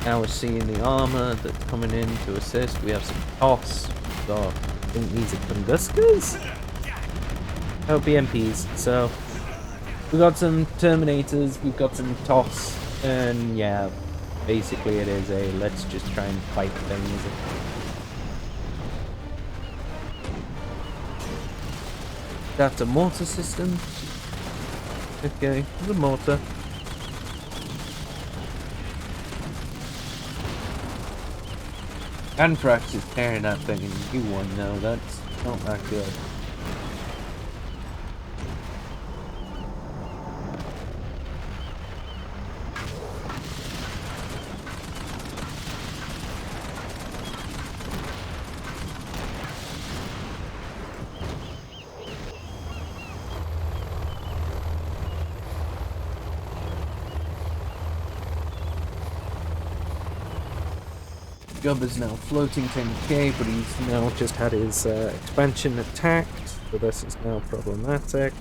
Now we're seeing the armor that's coming in to assist. We have some TOS. So I think these are Tunguskers? Oh, BMPs. So we've got some Terminators, we've got some TOS, and yeah, basically it is a let's just try and fight things. That's a mortar system. Okay, the mortar. Anthrax is tearing that thing in Q1 now, that's not that good. Gub is now floating 10k, but he's now just had his expansion attacked, so this is now problematic.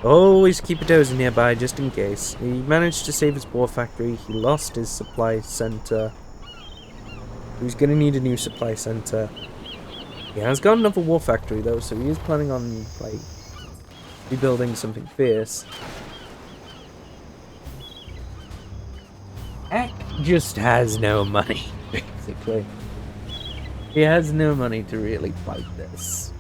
Always keep a dozer nearby, just in case. He managed to save his war factory, he lost his supply center. He's gonna need a new supply center. He has got another war factory though, so he is planning on, like, rebuilding something fierce. Eck just has no money, basically. He has no money to really fight this.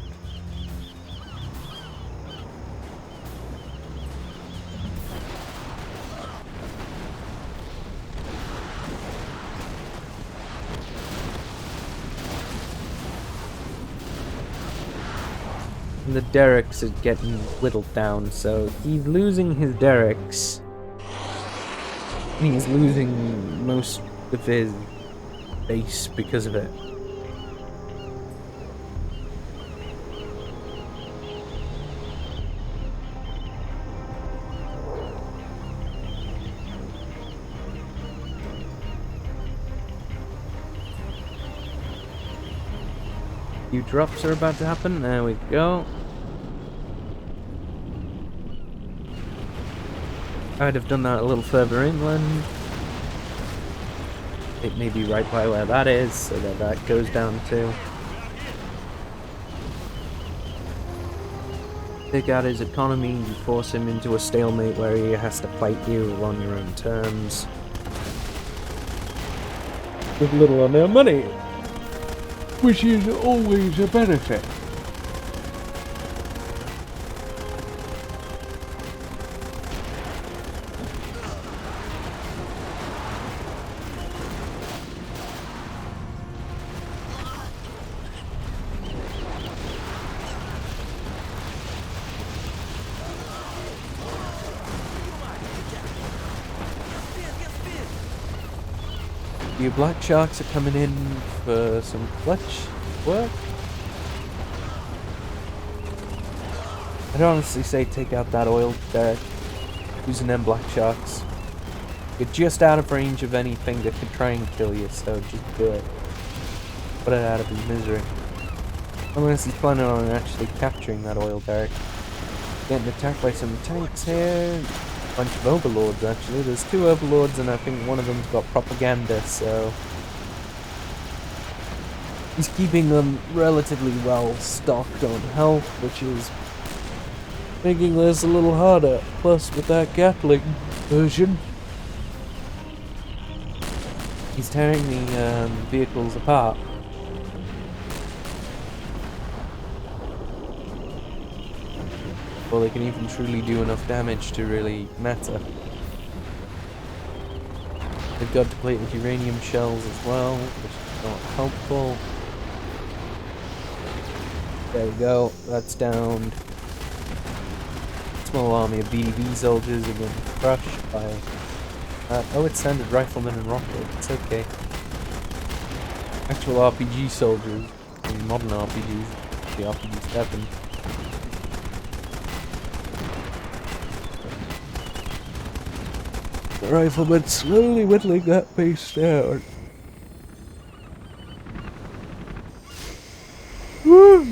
And the derricks are getting whittled down, so he's losing his derricks. He's losing most of his base because of it. Few drops are about to happen. There we go. I'd have done that a little further inland. It may be right by where that is, so that goes down too. Take out his economy, you force him into a stalemate where he has to fight you on your own terms. With little or no money, which is always a benefit. few black sharks are coming in for some clutch work. I'd honestly say take out that oil derrick using them black sharks. You're just out of range of anything that could try and kill you, so just do it. Put it out of his misery. Unless he's planning on actually capturing that oil derrick. Getting attacked by some tanks here. A bunch of overlords actually. There's 2 overlords and I think one of them's got propaganda, so he's keeping them relatively well stocked on health, which is making this a little harder. Plus with that Gatling version, he's tearing the vehicles apart. Before they can even truly do enough damage to really matter. They've got depleted uranium shells as well, which is not helpful. There we go, that's downed. Small army of BDV soldiers are getting crushed by... oh, it's standard riflemen and rockets, it's okay. Actual RPG soldiers, I mean modern RPGs, the RPG-7. The riflemen slowly whittling that pace down. Woo!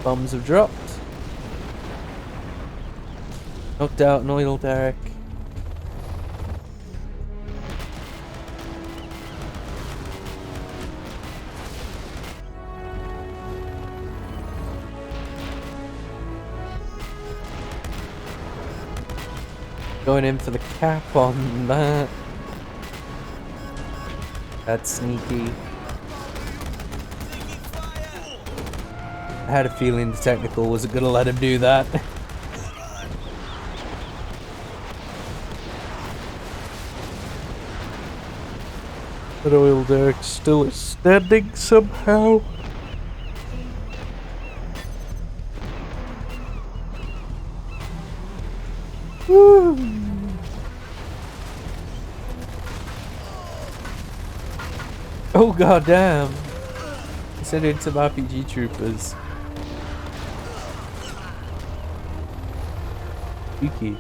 Bombs have dropped. Knocked out an oil derrick. Going in for the cap on that. That's sneaky. I had a feeling the technical wasn't gonna let him do that. That oil derrick still is standing somehow. Woo. Oh goddamn! I sent in some RPG troopers. Cheeky.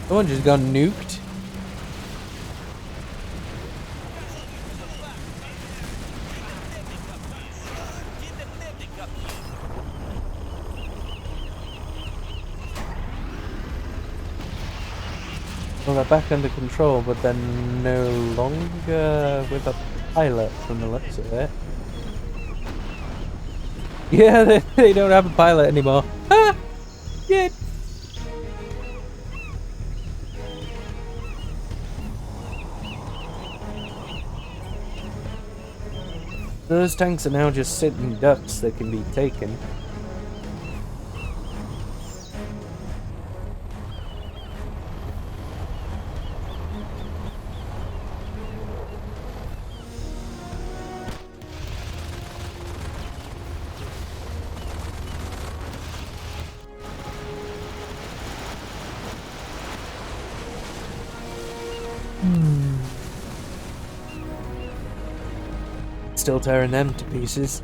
Someone just got nuked. Well, they're back under control, but they're no longer with a pilot from the looks of it. Yeah, they don't have a pilot anymore. Ah! Shit! Those tanks are now just sitting ducks that can be taken. Still tearing them to pieces.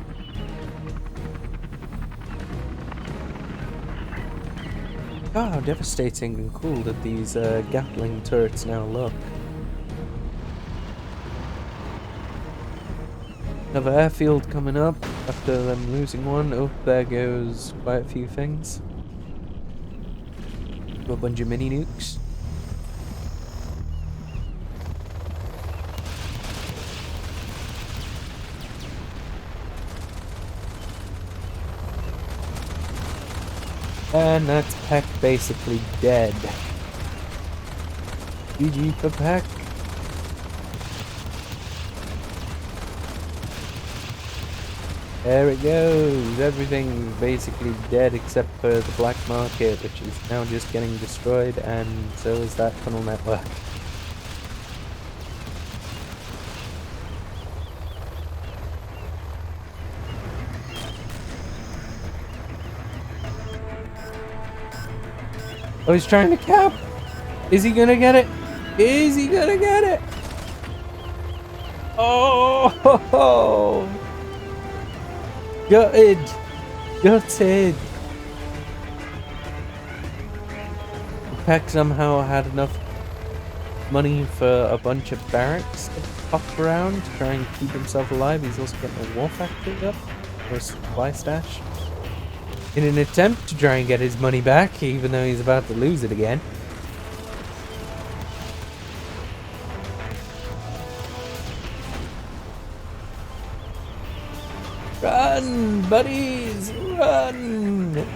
Oh, how devastating and cool that these Gatling turrets now look. Another airfield coming up after them losing one. Oh, there goes quite a few things. A bunch of mini nukes. And that's Peck basically dead. GG for Peck. There it goes. Everything's basically dead except for the black market, which is now just getting destroyed, and so is that tunnel network. Oh, he's trying to cap. Is he gonna get it? Is he gonna get it? Oh! Ho, ho. Gutted. Gutted. Peck somehow had enough money for a bunch of barracks to pop around to try and keep himself alive. He's also getting a war factory up, or a supply stash, in an attempt to try and get his money back, even though he's about to lose it again. Run, buddies, run!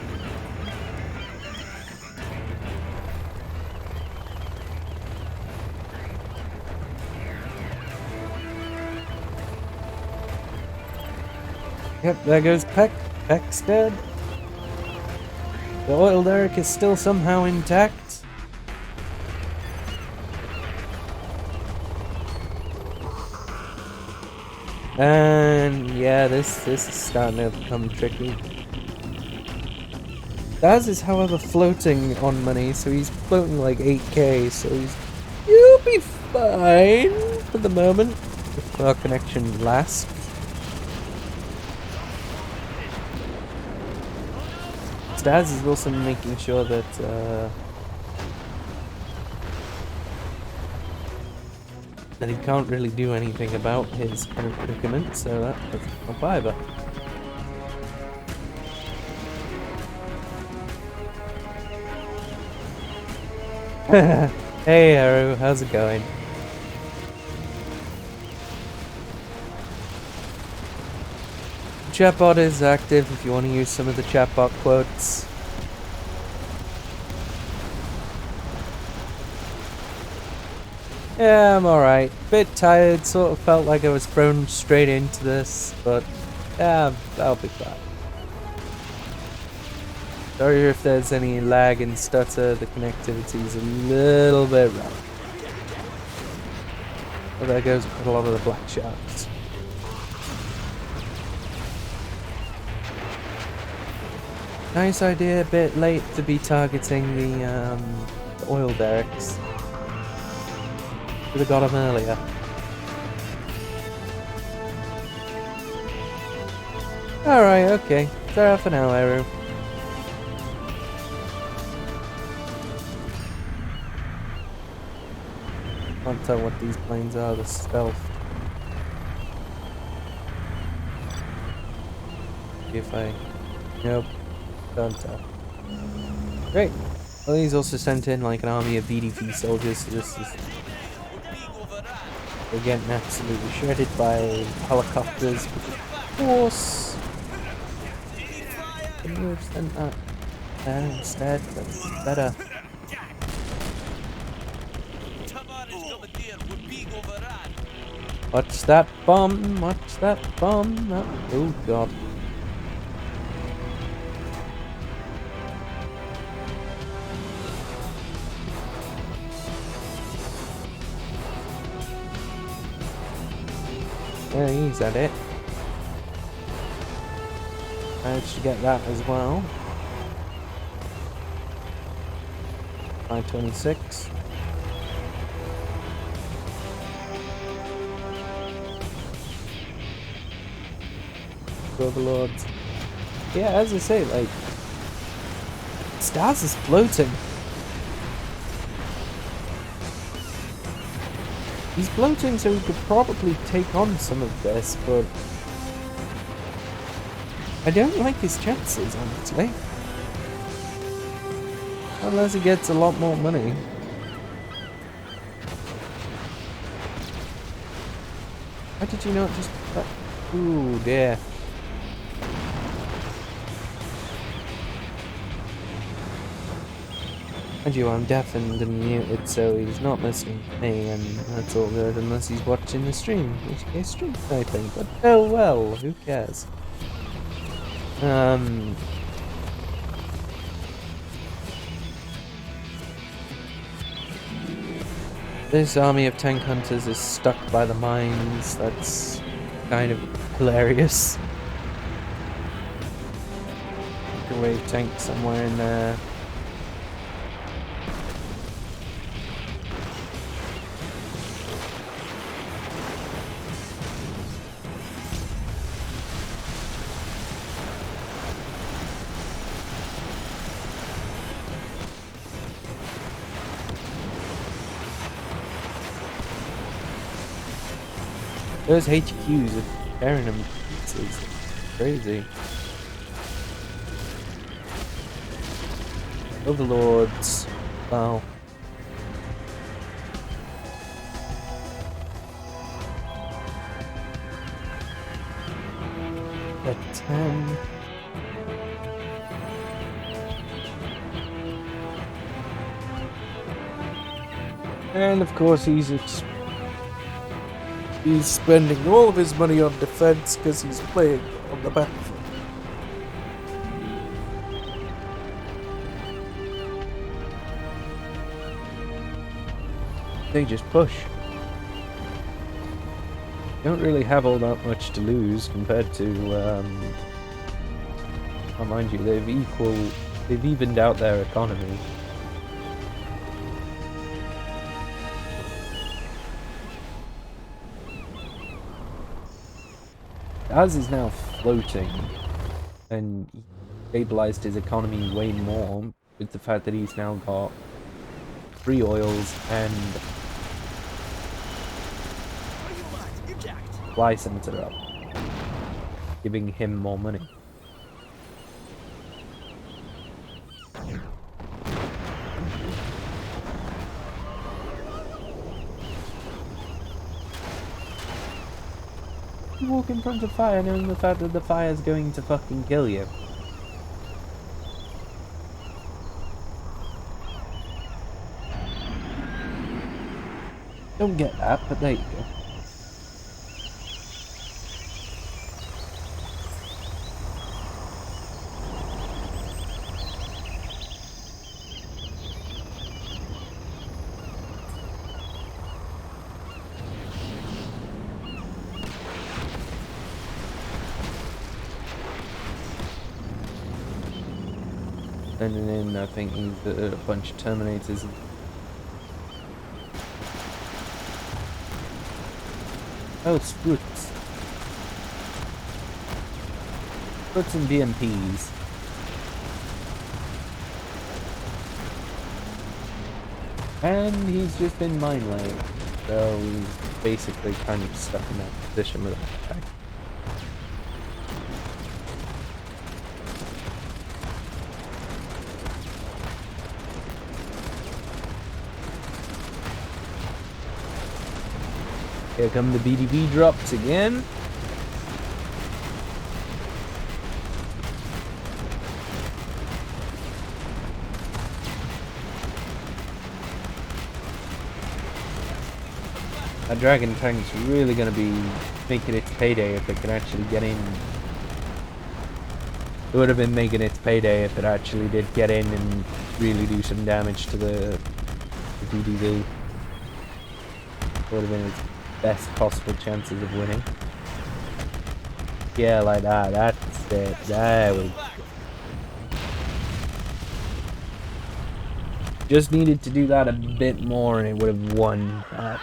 Yep, there goes Peck. Peck's dead. The oil derrick is still somehow intact. And yeah, this is starting to become tricky. Daz is, however, floating on money, so he's floating like 8k, so you'll be fine for the moment if our connection lasts. Daz is also making sure that that he can't really do anything about his current predicament, so that's not either. Hey Haru, how's it going? Chatbot is active if you want to use some of the chatbot quotes. Yeah, I'm alright. Bit tired, sort of felt like I was thrown straight into this, but yeah, I'll be fine. Sorry if there's any lag and stutter, the connectivity's a little bit rough. Well, there goes a lot of the black sharks. Nice idea, a bit late to be targeting the oil derricks. Should have got him earlier. Alright, okay. Fair enough for now, Eru. Can't tell what these planes are, the stealth. See if I... Nope. Don't tell. Great. Well, he's also sent in like an army of VDP soldiers, so this is... They're getting absolutely shredded by helicopters, of course. Can you have sent that there instead? That's better. Watch that bomb, watch that bomb. Oh god. Yeah, he's at it. Managed to get that as well. 526. Overlords. Yeah, as I say, like, Stars is floating. He's floating, so he could probably take on some of this, but I don't like his chances, honestly. Unless he gets a lot more money. Why did you not just... Ooh, dear. Mind you, I'm deafened and muted, so he's not listening to me, and that's all good unless he's watching the stream, in which case stream sniping, but oh well, who cares? This army of tank hunters is stuck by the mines. That's kind of hilarious. Microwave tank somewhere in there. Those HQs are tearing them to pieces. Crazy. Overlords. Wow. At 10. And of course he's spending all of his money on defense because he's playing on the battlefield. They just push. Don't really have all that much to lose compared to, well, mind you, they've evened out their economy. As is now floating, and he stabilized his economy way more with the fact that he's now got free oils and supply center up, giving him more money. You walk in front of fire knowing the fact that the fire is going to fucking kill you. Don't get that, but there you go. Sending in, I think, a bunch of Terminators. Oh, Spruts. Spruts and BMPs. And he's just been mine laying, so he's basically kind of stuck in that position with that attack. Here come the BDB drops again. That dragon tank's really going to be making its payday if it can actually get in. It would have been making its payday if it actually did get in and really do some damage to the BDB. It would have been its best possible chances of winning. Yeah, like that. That's it. There we go. Just needed to do that a bit more and it would have won that.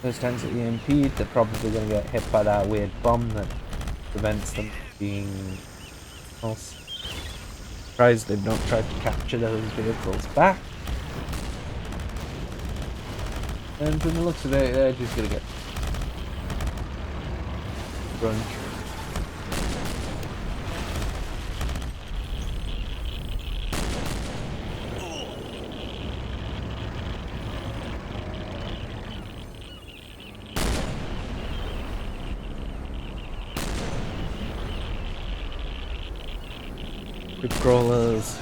Those tanks at EMP, they're probably going to get hit by that weird bomb that prevents them being false. Surprised they've not tried to capture those vehicles back. And from the looks of it, they're just going to get run. Quick crawlers.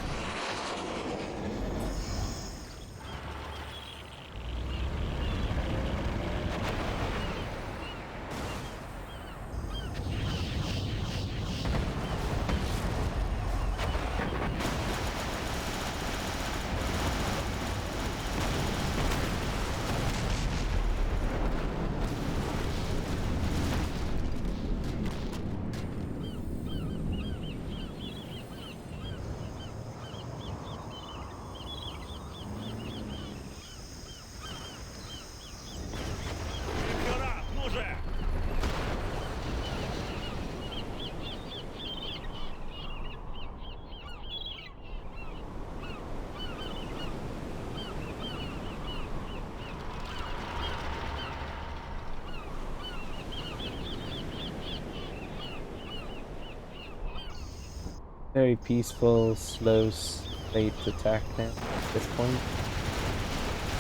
Very peaceful, slow slate attack now at this point.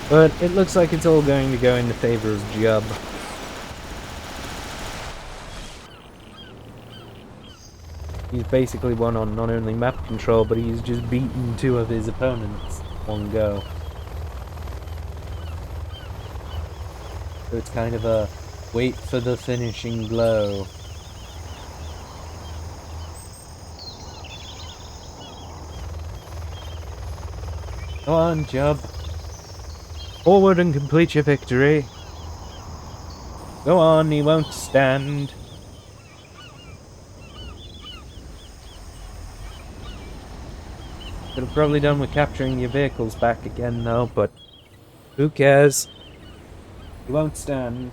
But it looks like it's all going to go in the favor of Jub. He's basically won on not only map control, but he's just beaten 2 of his opponents in one go. So it's kind of a wait for the finishing blow. Go on, Jub. Forward and complete your victory. Go on, he won't stand. Could have probably done with capturing your vehicles back again though, but who cares? He won't stand.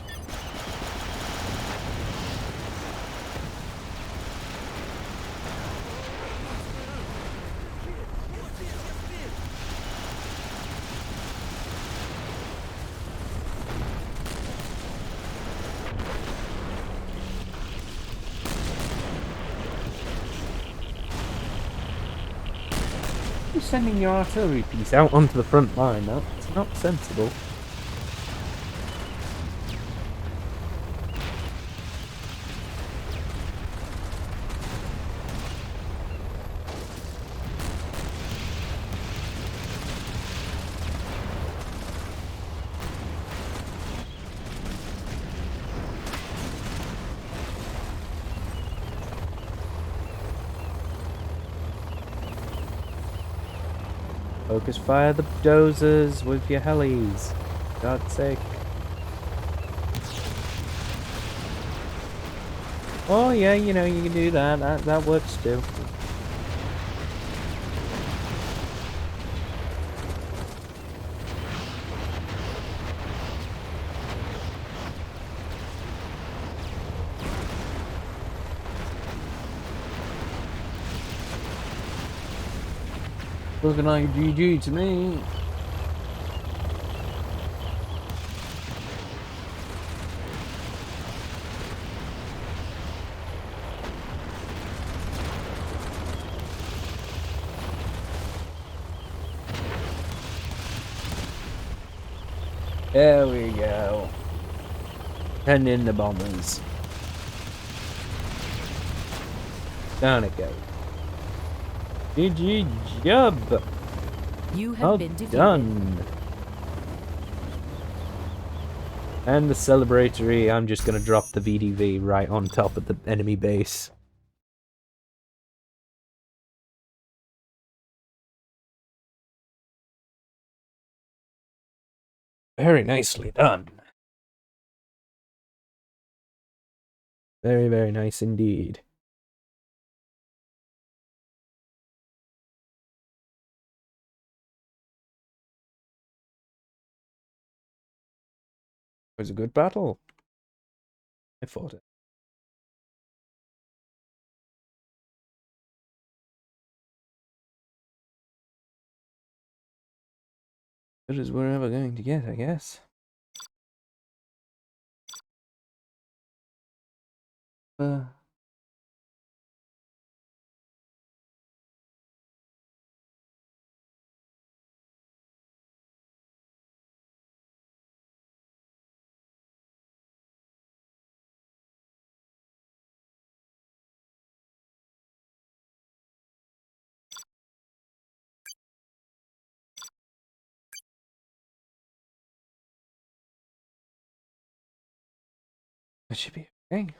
You're sending your artillery piece out onto the front line, that's not sensible. Focus fire the dozers with your helis. For God's sake. Oh yeah, you know, you can do that. That works too. Looking like GG to me. There we go. Send in the bombers. Down it goes. GG Jub! You have Well been defeated. done. And the celebratory, I'm just gonna drop the VDV right on top of the enemy base. Very nicely done. Very, very nice indeed. It was a good battle. I fought it. Good as we're ever going to get, I guess. That should be okay.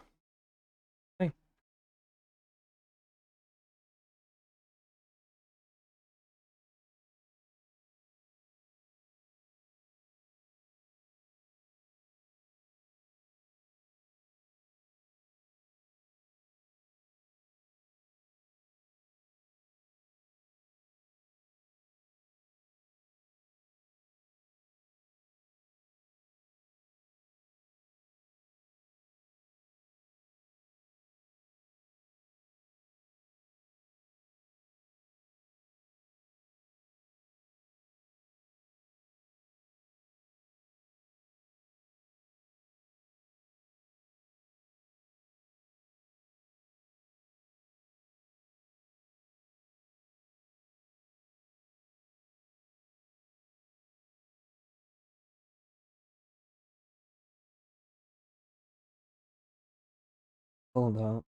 Hold up.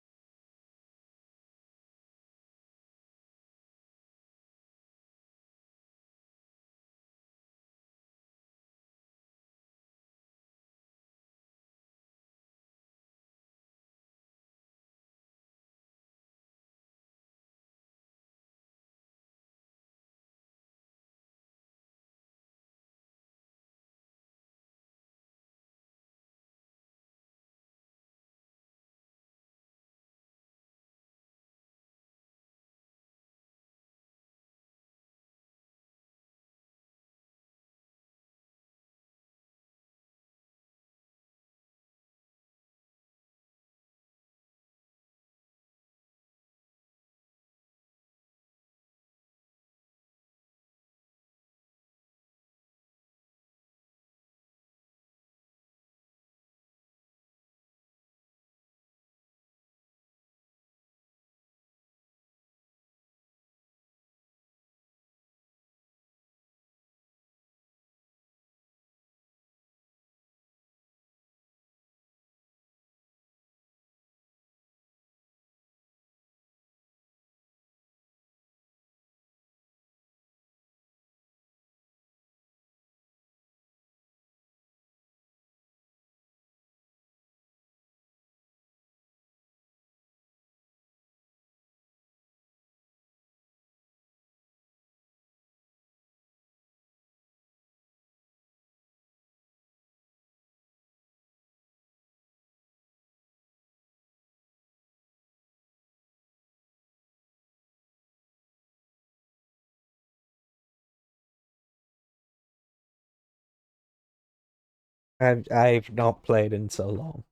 I've not played in so long.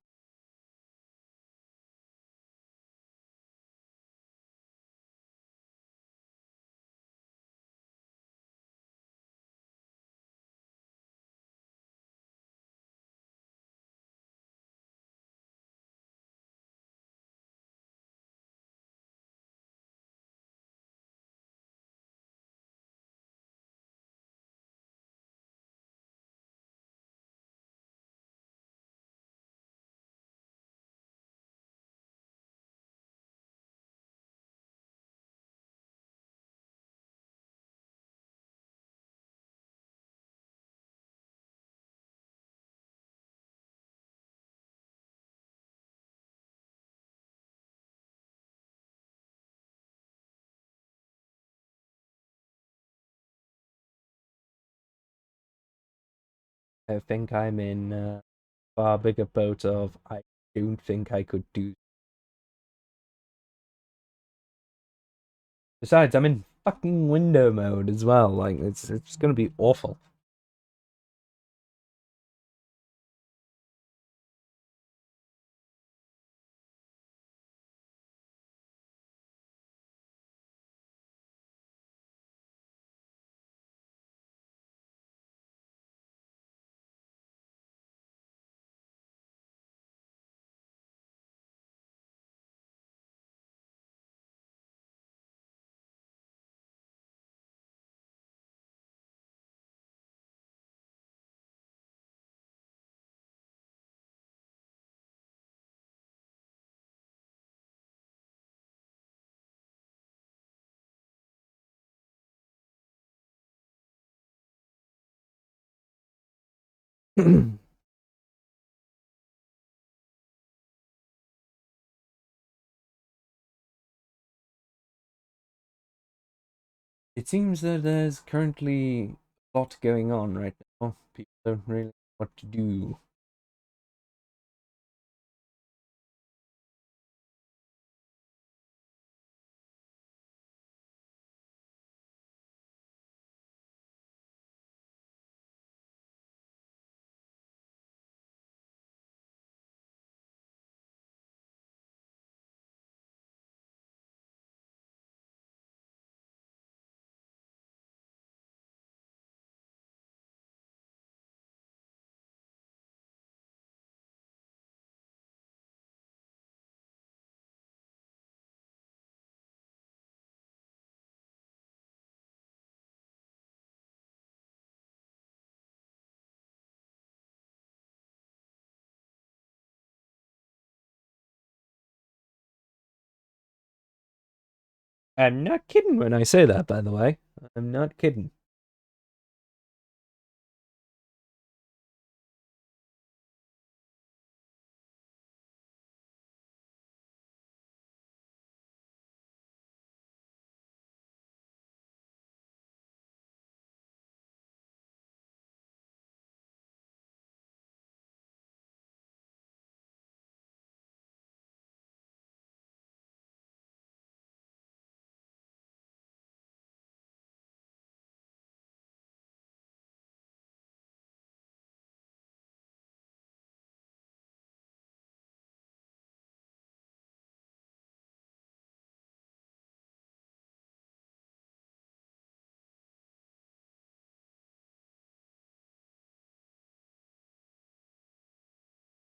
I think I'm in a far bigger boat of I don't think I could do. Besides, I'm in fucking window mode as well. Like it's gonna be awful. It seems that there's currently a lot going on right now. People don't really know what to do. I'm not kidding when I say that, by the way. I'm not kidding.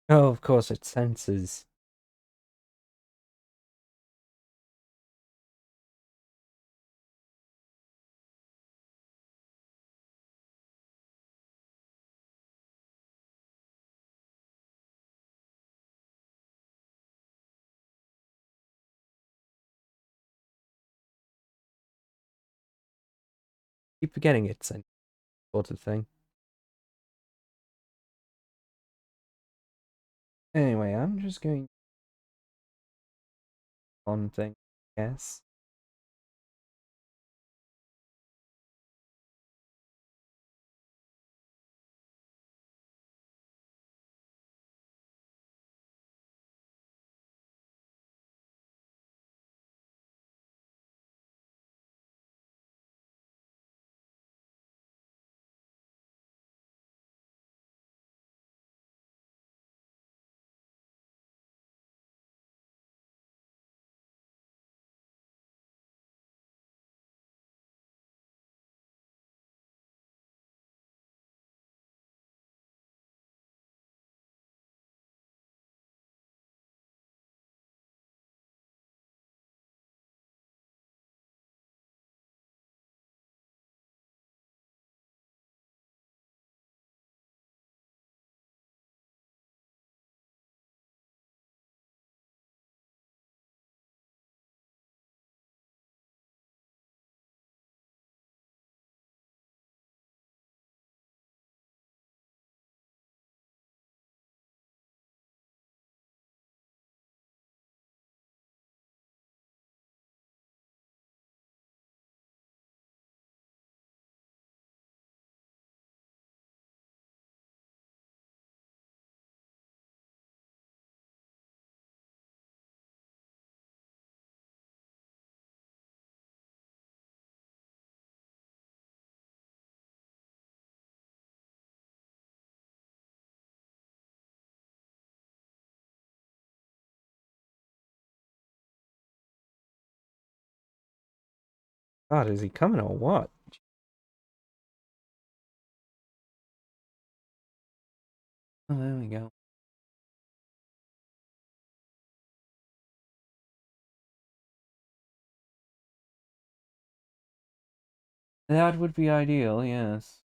Oh, of course, it senses. Keep forgetting it senses, sort of thing. Anyway, I'm just going on thing, yes. God, is he coming or what? Oh, there we go. That would be ideal, yes.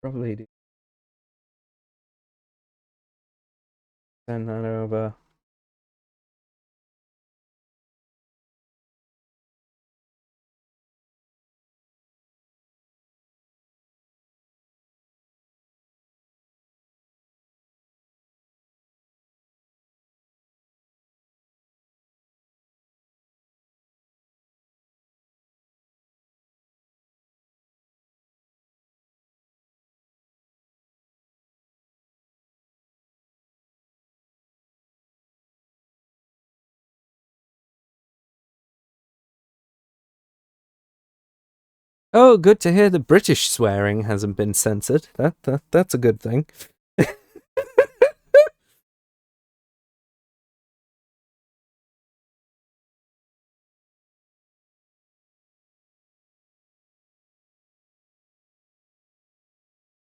Probably do. Send that over. Oh, good to hear the British swearing hasn't been censored. That's a good thing.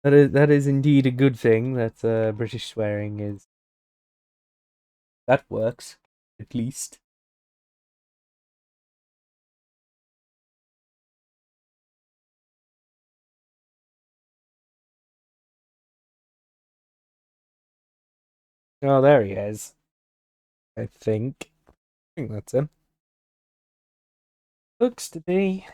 That is indeed a good thing that British swearing is. That works, at least. Oh, there he is. I think that's him. Looks to be.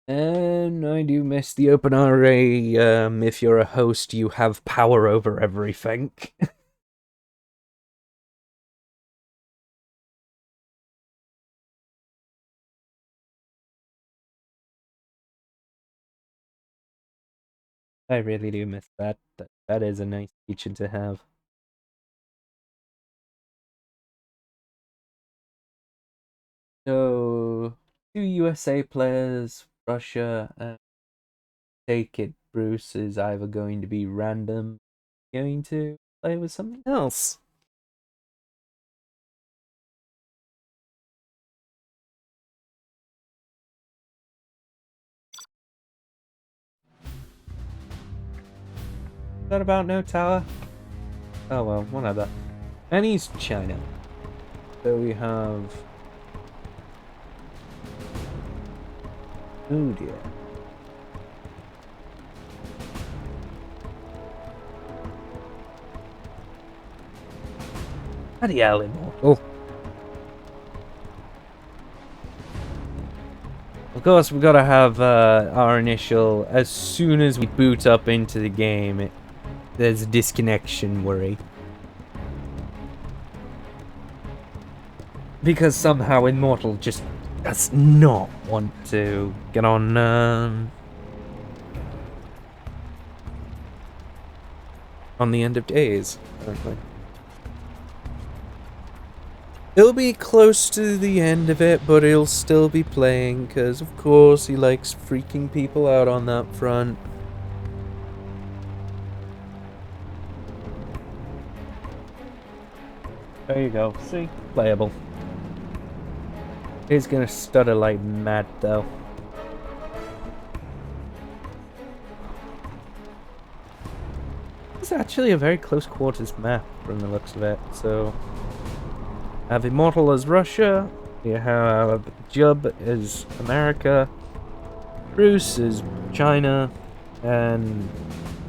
And I do miss the open RA. If you're a host, you have power over everything. I really do miss that. That is a nice feature to have. So, 2 USA players, Russia, and take it Bruce is either going to be random, going to play with something else. Is that about no tower? Oh well, whatever. And he's China. So we have. Oh dear. Bloody hell, Immortal. Of course, we've got to have our initial. As soon as we boot up into the game, there's a disconnection worry. Because somehow Immortal just does not want to get on the end of days, apparently. He'll be close to the end of it, but he'll still be playing, because of course he likes freaking people out on that front. There you go, see? Playable. He's gonna stutter like mad, though. It's actually a very close quarters map from the looks of it, so... have Immortal as Russia, you have Jub as America, Bruce as China, and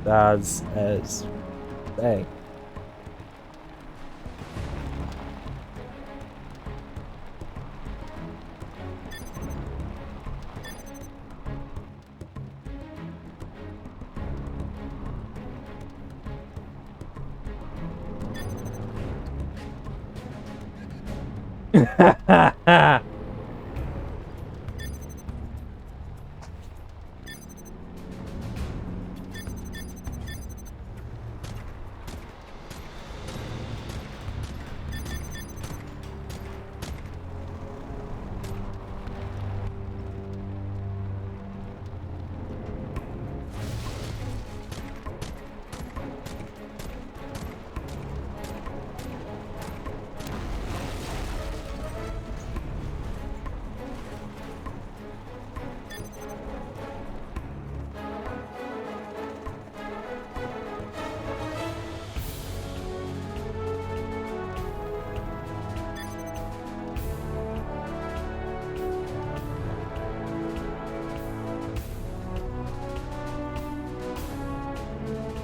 Baz as Bay.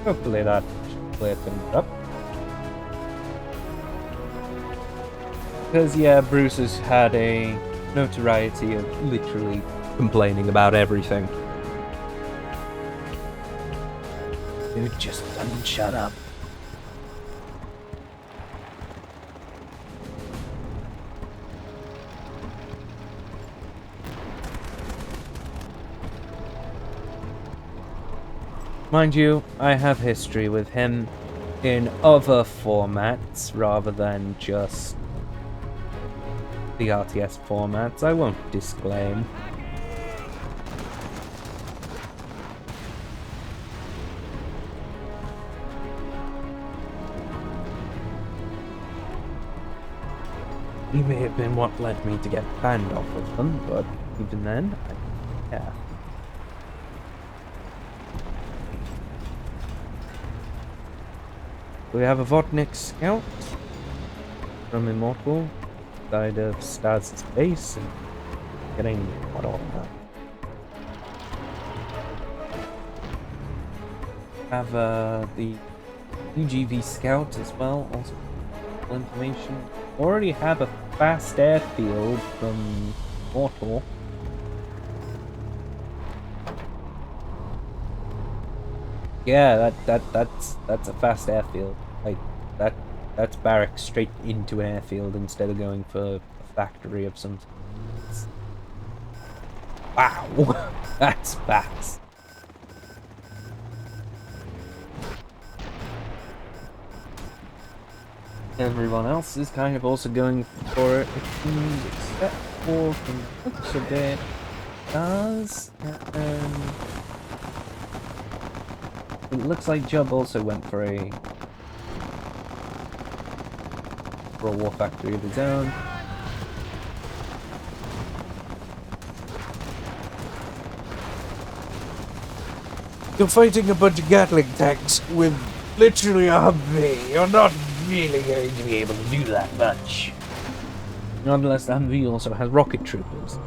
Hopefully that should clear things up. Because, yeah, Bruce has had a notoriety of literally complaining about everything. Dude, just shut up. Mind you, I have history with him in other formats rather than just the RTS formats. I won't disclaim. He may have been what led me to get banned off of them, but even then, yeah. We have a Vodnik scout from Immortal, side of Staz's base, and getting what off that. Have the UGV scout as well, also information. Already have a fast airfield from Immortal. Yeah, that's a fast airfield. Like that's barracks straight into an airfield instead of going for a factory of some sort. Wow, that's fast. Everyone else is kind of also going for it, except for from looks a bit does. It looks like Jubb also went for a war factory of his own. You're fighting a bunch of Gatling tanks with literally a Humvee. You're not really going to be able to do that much. Not unless the Humvee also has rocket troopers.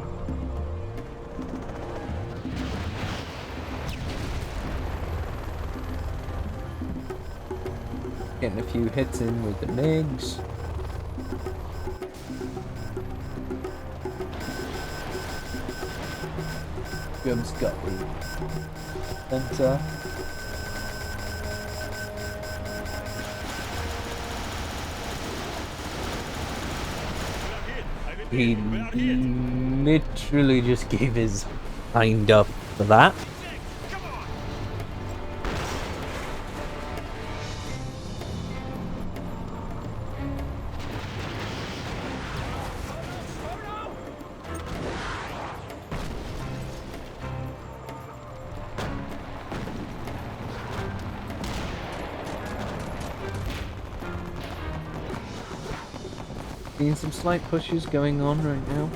Getting a few hits in with the MiGs. Jubb's got the center. He literally just gave his hind up for that. Seeing some slight pushes going on right now.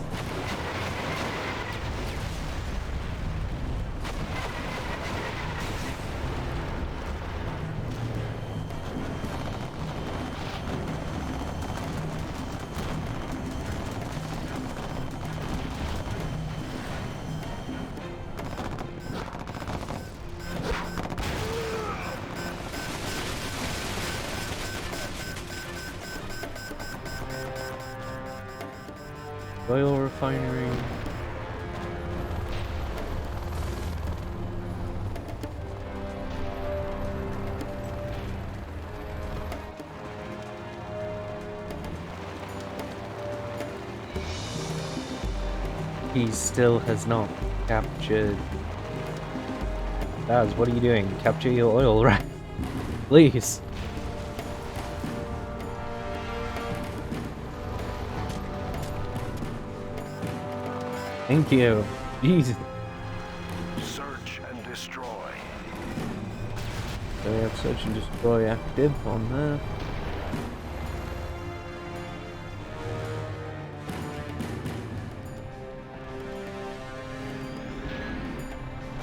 Oil refinery. He still has not captured. Daz, what are you doing? Capture your oil, right? Please. Thank you. Jesus. Search and destroy. So we have search and destroy active on there.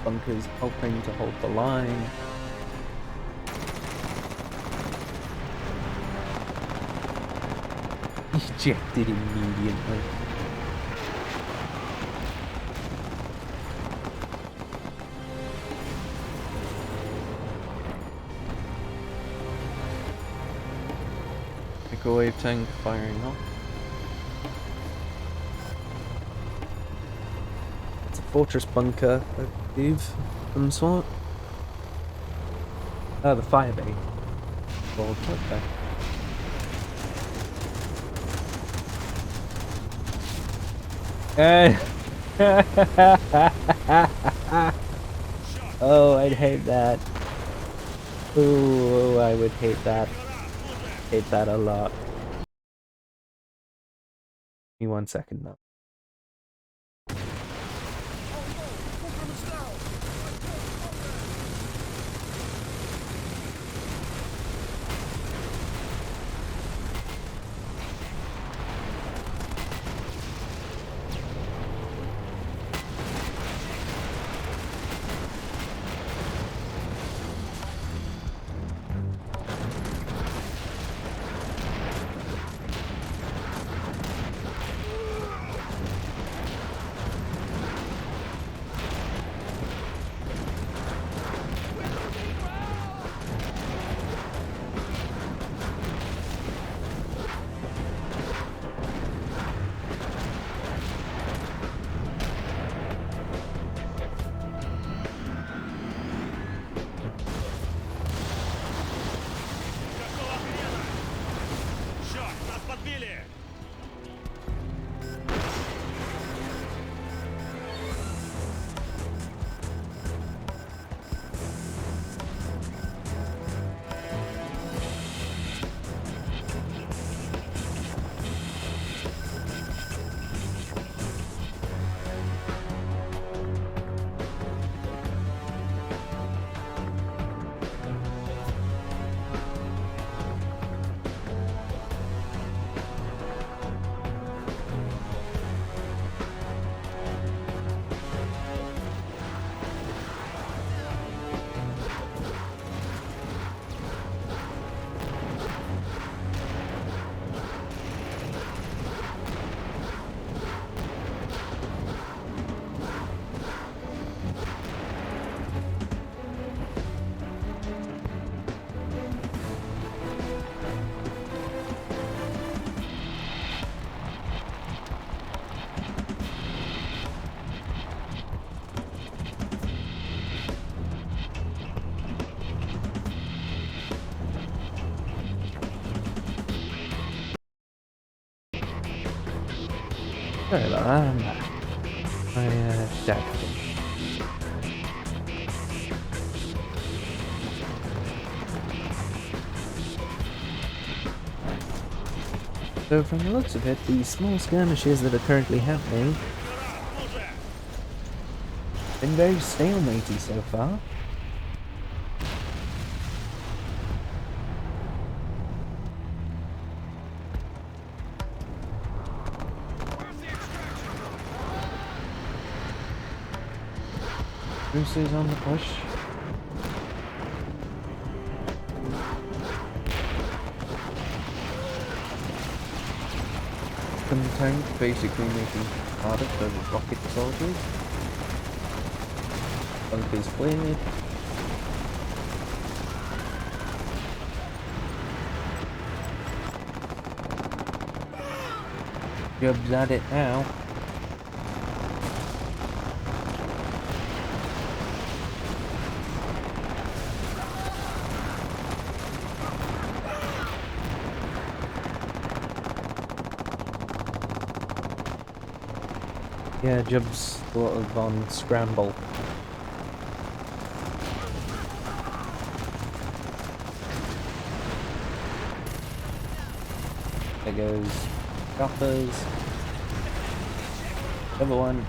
Bunkers helping to hold the line. Ejected immediately. Microwave tank firing off. It's a fortress bunker, I believe, of some sort. Oh, the fire bait. Well, okay. Oh, I'd hate that. Ooh, I would hate that. Hate that a lot. Give me 1 second now. Черт, нас подбили! Sorry about that, I'm back. I, died. So from the looks of it, the small skirmishes that are currently happening have been very stalematey so far. Bruce is on the push. From the tank, basically making it harder for the rocket soldiers. Bunkers cleared. Job's at it now. Yeah, Job's sort of on scramble. There goes choppers. Another one.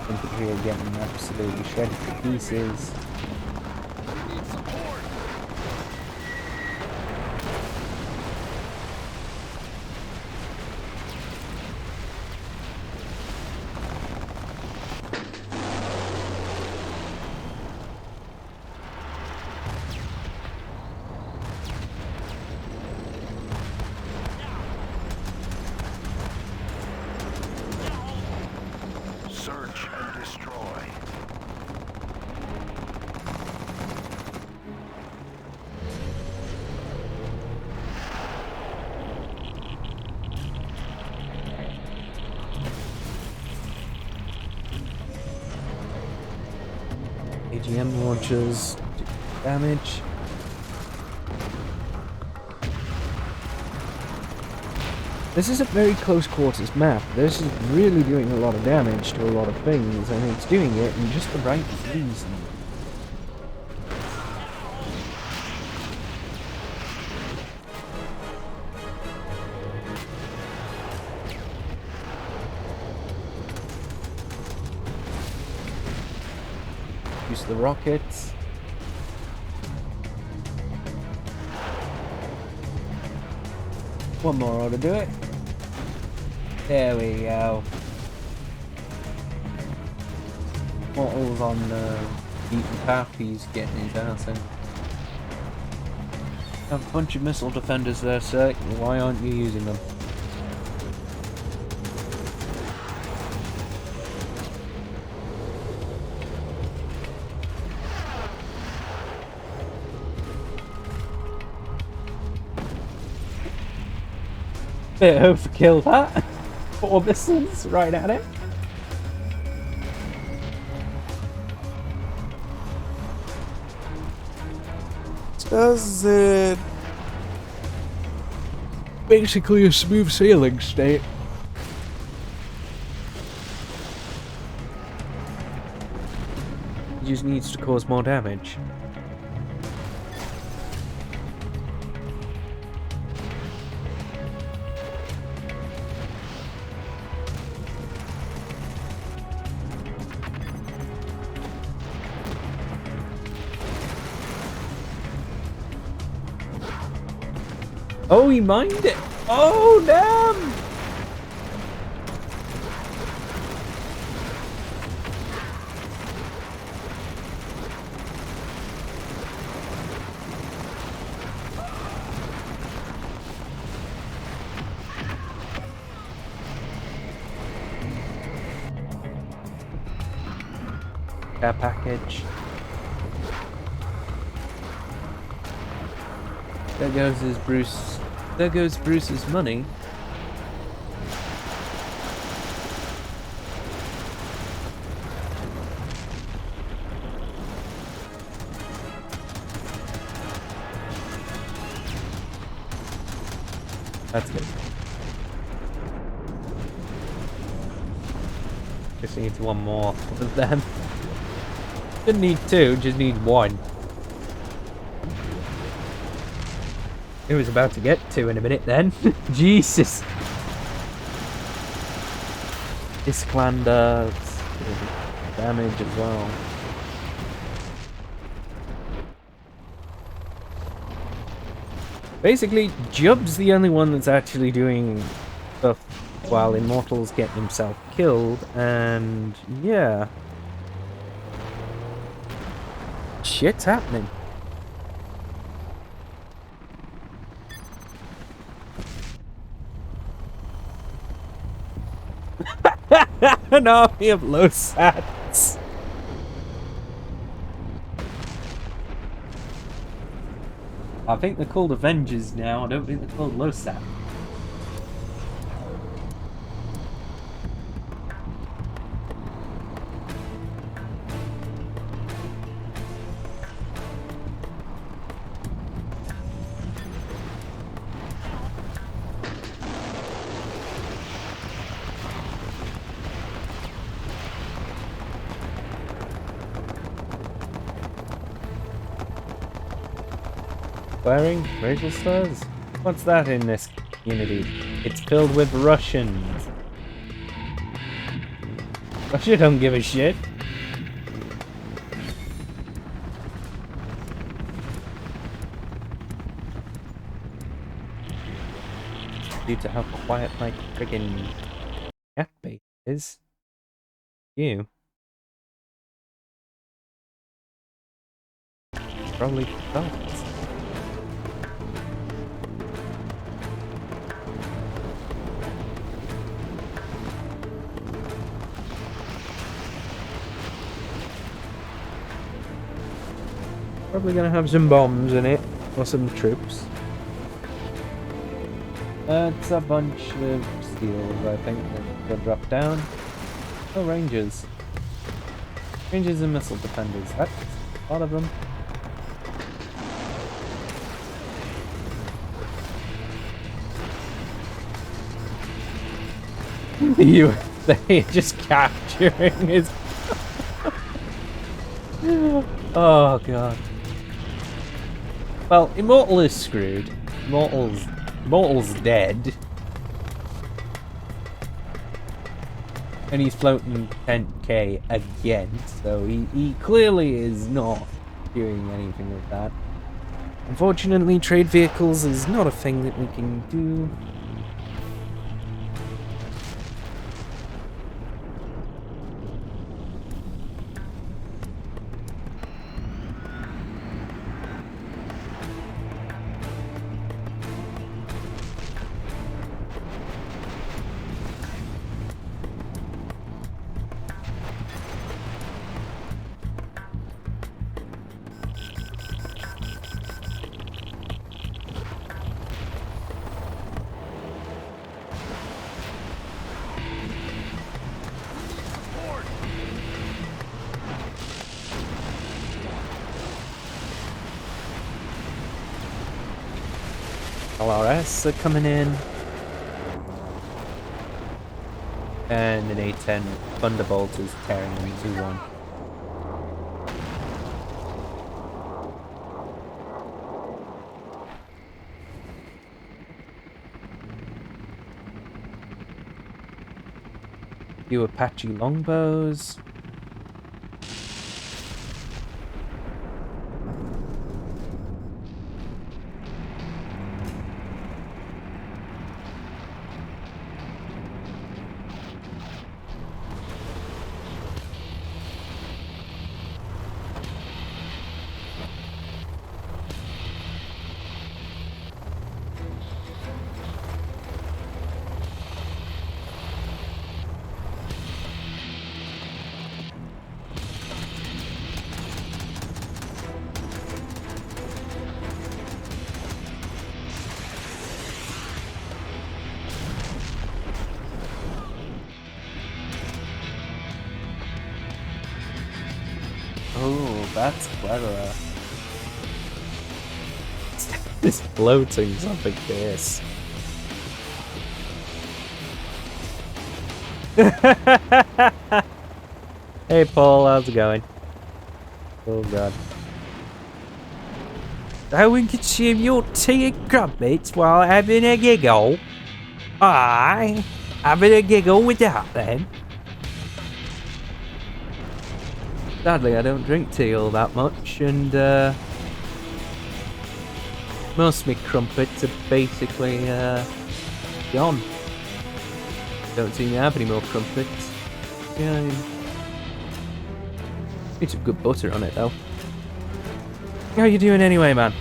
Infantry are getting absolutely shredded to pieces. Search and destroy. AGM launchers do damage. This is a very close quarters map. This is really doing a lot of damage to a lot of things, and it's doing it in just the right reason. Use the rockets. One more ought to do it. There we go. Mortal's on the beaten path, he's getting his ass in. Have a bunch of missile defenders there, sir. Why aren't you using them? Bit overkill that. 4 missiles right at it. Does it... Basically a smooth sailing state. He just needs to cause more damage. Oh, he mined it! Oh, damn! Care package. There goes his Bruce. There goes Bruce's money. That's good. Just needs one more of them. Didn't need 2, just need 1. It was about to get 2 in a minute then. Jesus. This clan does damage as well. Basically, Jub's the only one that's actually doing stuff while Immortal's getting himself killed, and yeah. Shit's happening. An army of low sats. I think they're called Avengers now. I don't think they're called low sat. Wearing racial slurs? What's that in this community? It's filled with Russians. Russia don't give a shit. Due to how quiet my friggin' cat base is. You. Probably felt. Probably gonna have some bombs in it, or some troops. It's a bunch of steals, I think, that got dropped down. Oh, Rangers. Rangers and missile defenders. That's A lot of them. You, they just capturing his. Oh god. Well, Immortal is screwed. Immortal's dead. And he's floating 10k again, so he clearly is not doing anything with that. Unfortunately, trade vehicles is not a thing that we can do. LRS are coming in. And an A-10 Thunderbolt is tearing them 2-1. Few Apache longbows. Oh, that's clever. This floating something fierce. Hey Paul, how's it going? Oh god. I will consume your tea and crumpets while having a giggle. Aye, having a giggle with that then. Sadly, I don't drink tea all that much, and most of my crumpets are basically gone. Don't seem to have any more crumpets. Yeah, need some good butter on it though. How you doing anyway, man?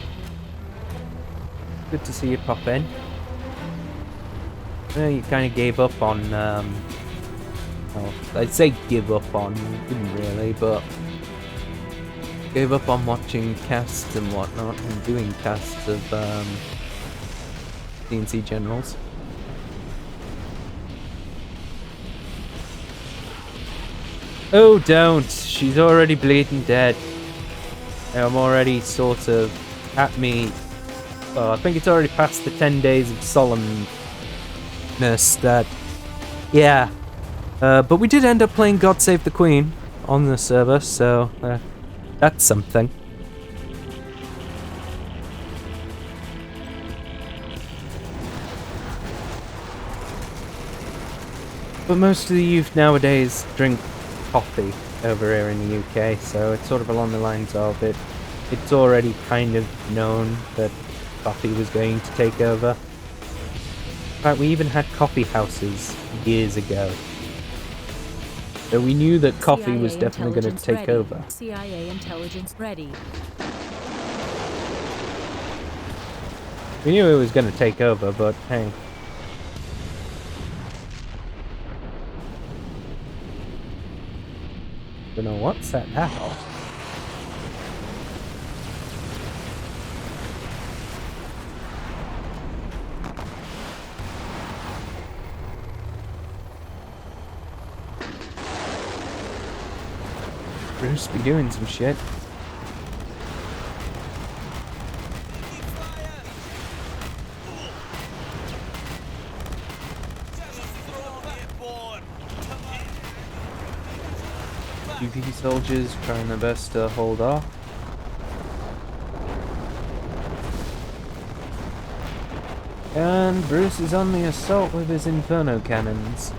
Good to see you pop in. You kind of gave up on, well, I'd say give up on, didn't really, but gave up on watching casts and whatnot, and doing casts of CNC Generals. Oh, don't! She's already bleeding dead. I'm already sort of at me. Well, I think it's already past the 10 days of solemnness that. Yeah. But we did end up playing God Save the Queen on the server, so that's something. But most of the youth nowadays drink coffee over here in the UK, so it's sort of along the lines of it's already kind of known that coffee was going to take over. In fact, we even had coffee houses years ago. So we knew that coffee was definitely going to take over. CIA intelligence ready. We knew it was going to take over, but hey. Don't know what set that off. Bruce be doing some shit. UP soldiers trying their best to hold off. And Bruce is on the assault with his Inferno cannons.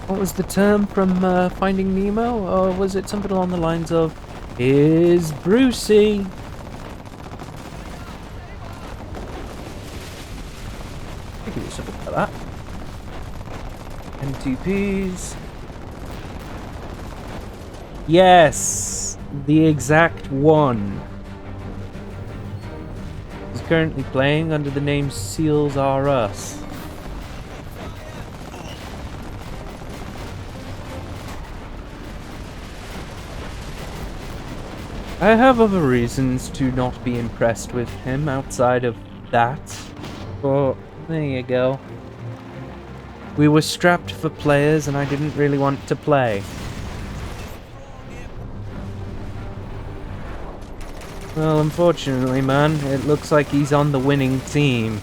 What was the term from Finding Nemo? Or was it something along the lines of, "Here's Brucey"? I think it was something like that. NTPs. Yes! The exact one. He's currently playing under the name Seals R Us. I have other reasons to not be impressed with him outside of that. But there you go. We were strapped for players and I didn't really want to play. Well, unfortunately, man, it looks like he's on the winning team.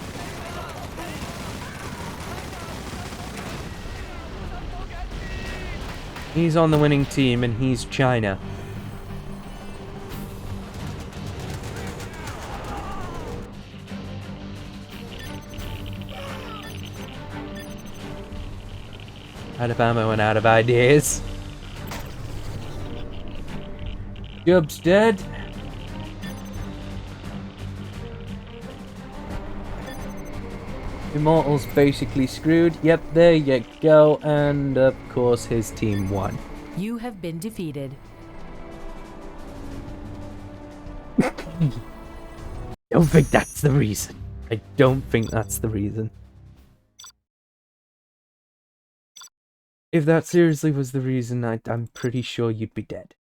He's on the winning team and he's China. Out of ammo and out of ideas. Job's dead. Immortal's basically screwed. Yep, there you go. And of course his team won. You have been defeated. Don't think that's the reason. I don't think that's the reason. If that seriously was the reason, I'm pretty sure you'd be dead.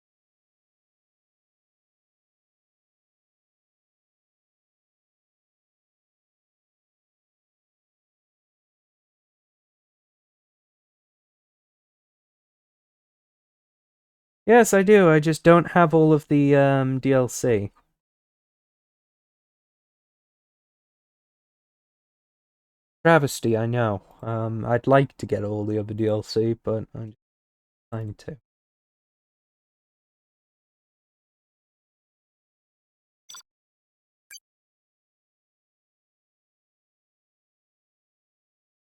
Yes, I do. I just don't have all of the DLC. Travesty, I know. I'd like to get all the other DLC, but I'm trying to.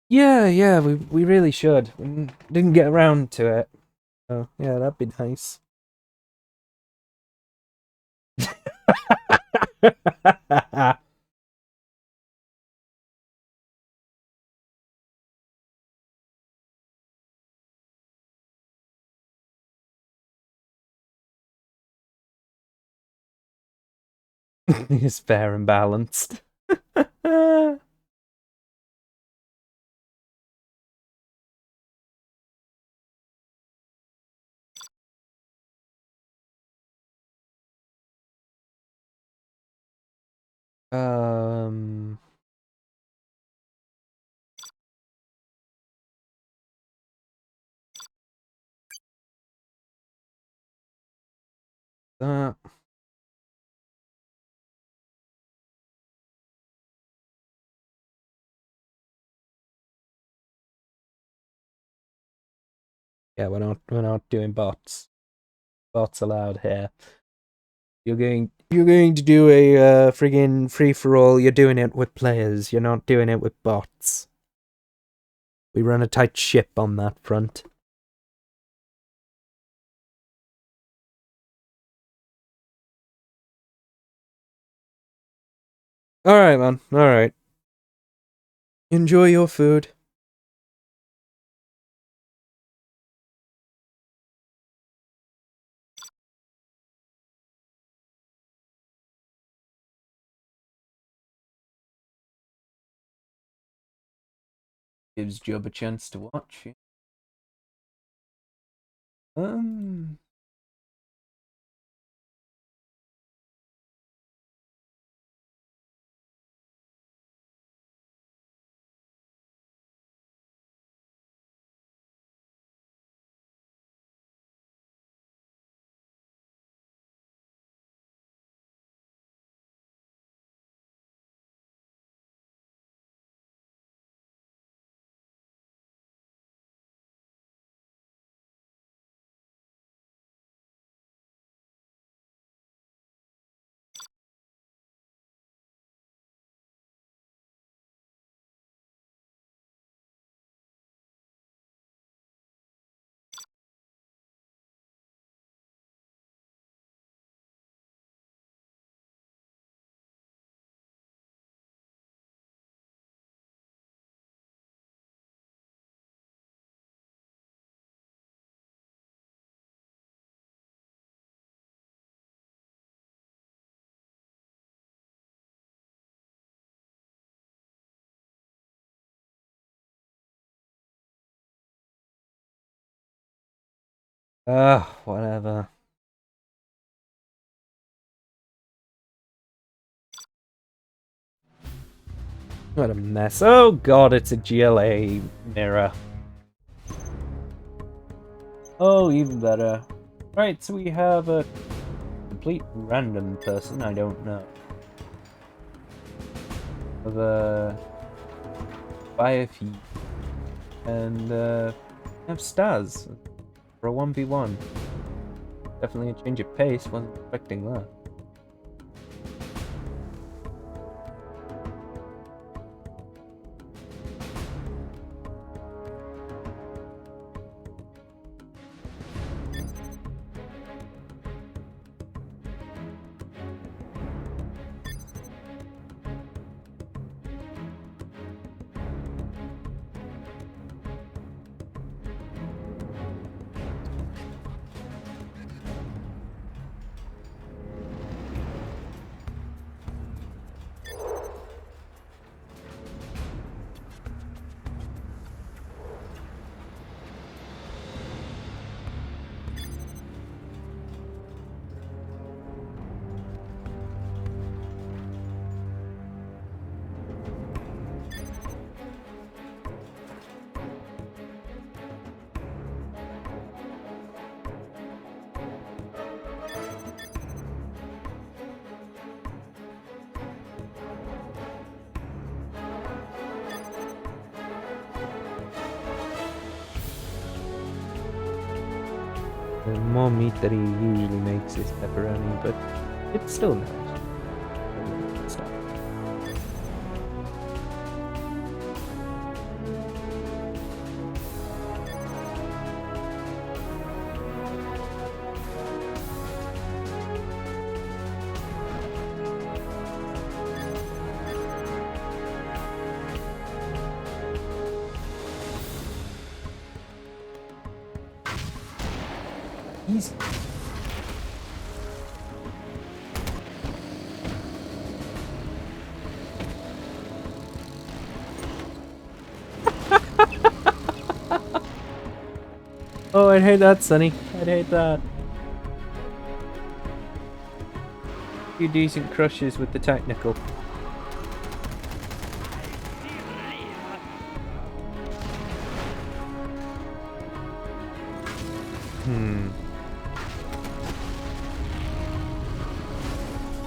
Yeah, we really should. We didn't get around to it. So, yeah, that'd be nice. It's fair and balanced. Um... That... Yeah, we're not doing bots. Bots allowed here. You're going to do a friggin' free for all. You're doing it with players. You're not doing it with bots. We run a tight ship on that front. All right, man. All right. Enjoy your food. Gives Job a chance to watch. Whatever. What a mess. Oh god, it's a GLA mirror. Oh, even better. Right, so we have a complete random person I don't know. Of a Biofeed. And have stars for a 1v1. Definitely a change of pace, wasn't expecting that. The more meat that he usually makes is pepperoni, but it's still nice. Easy. Oh, I'd hate that, Sonny. I'd hate that. A few decent crushes with the technical.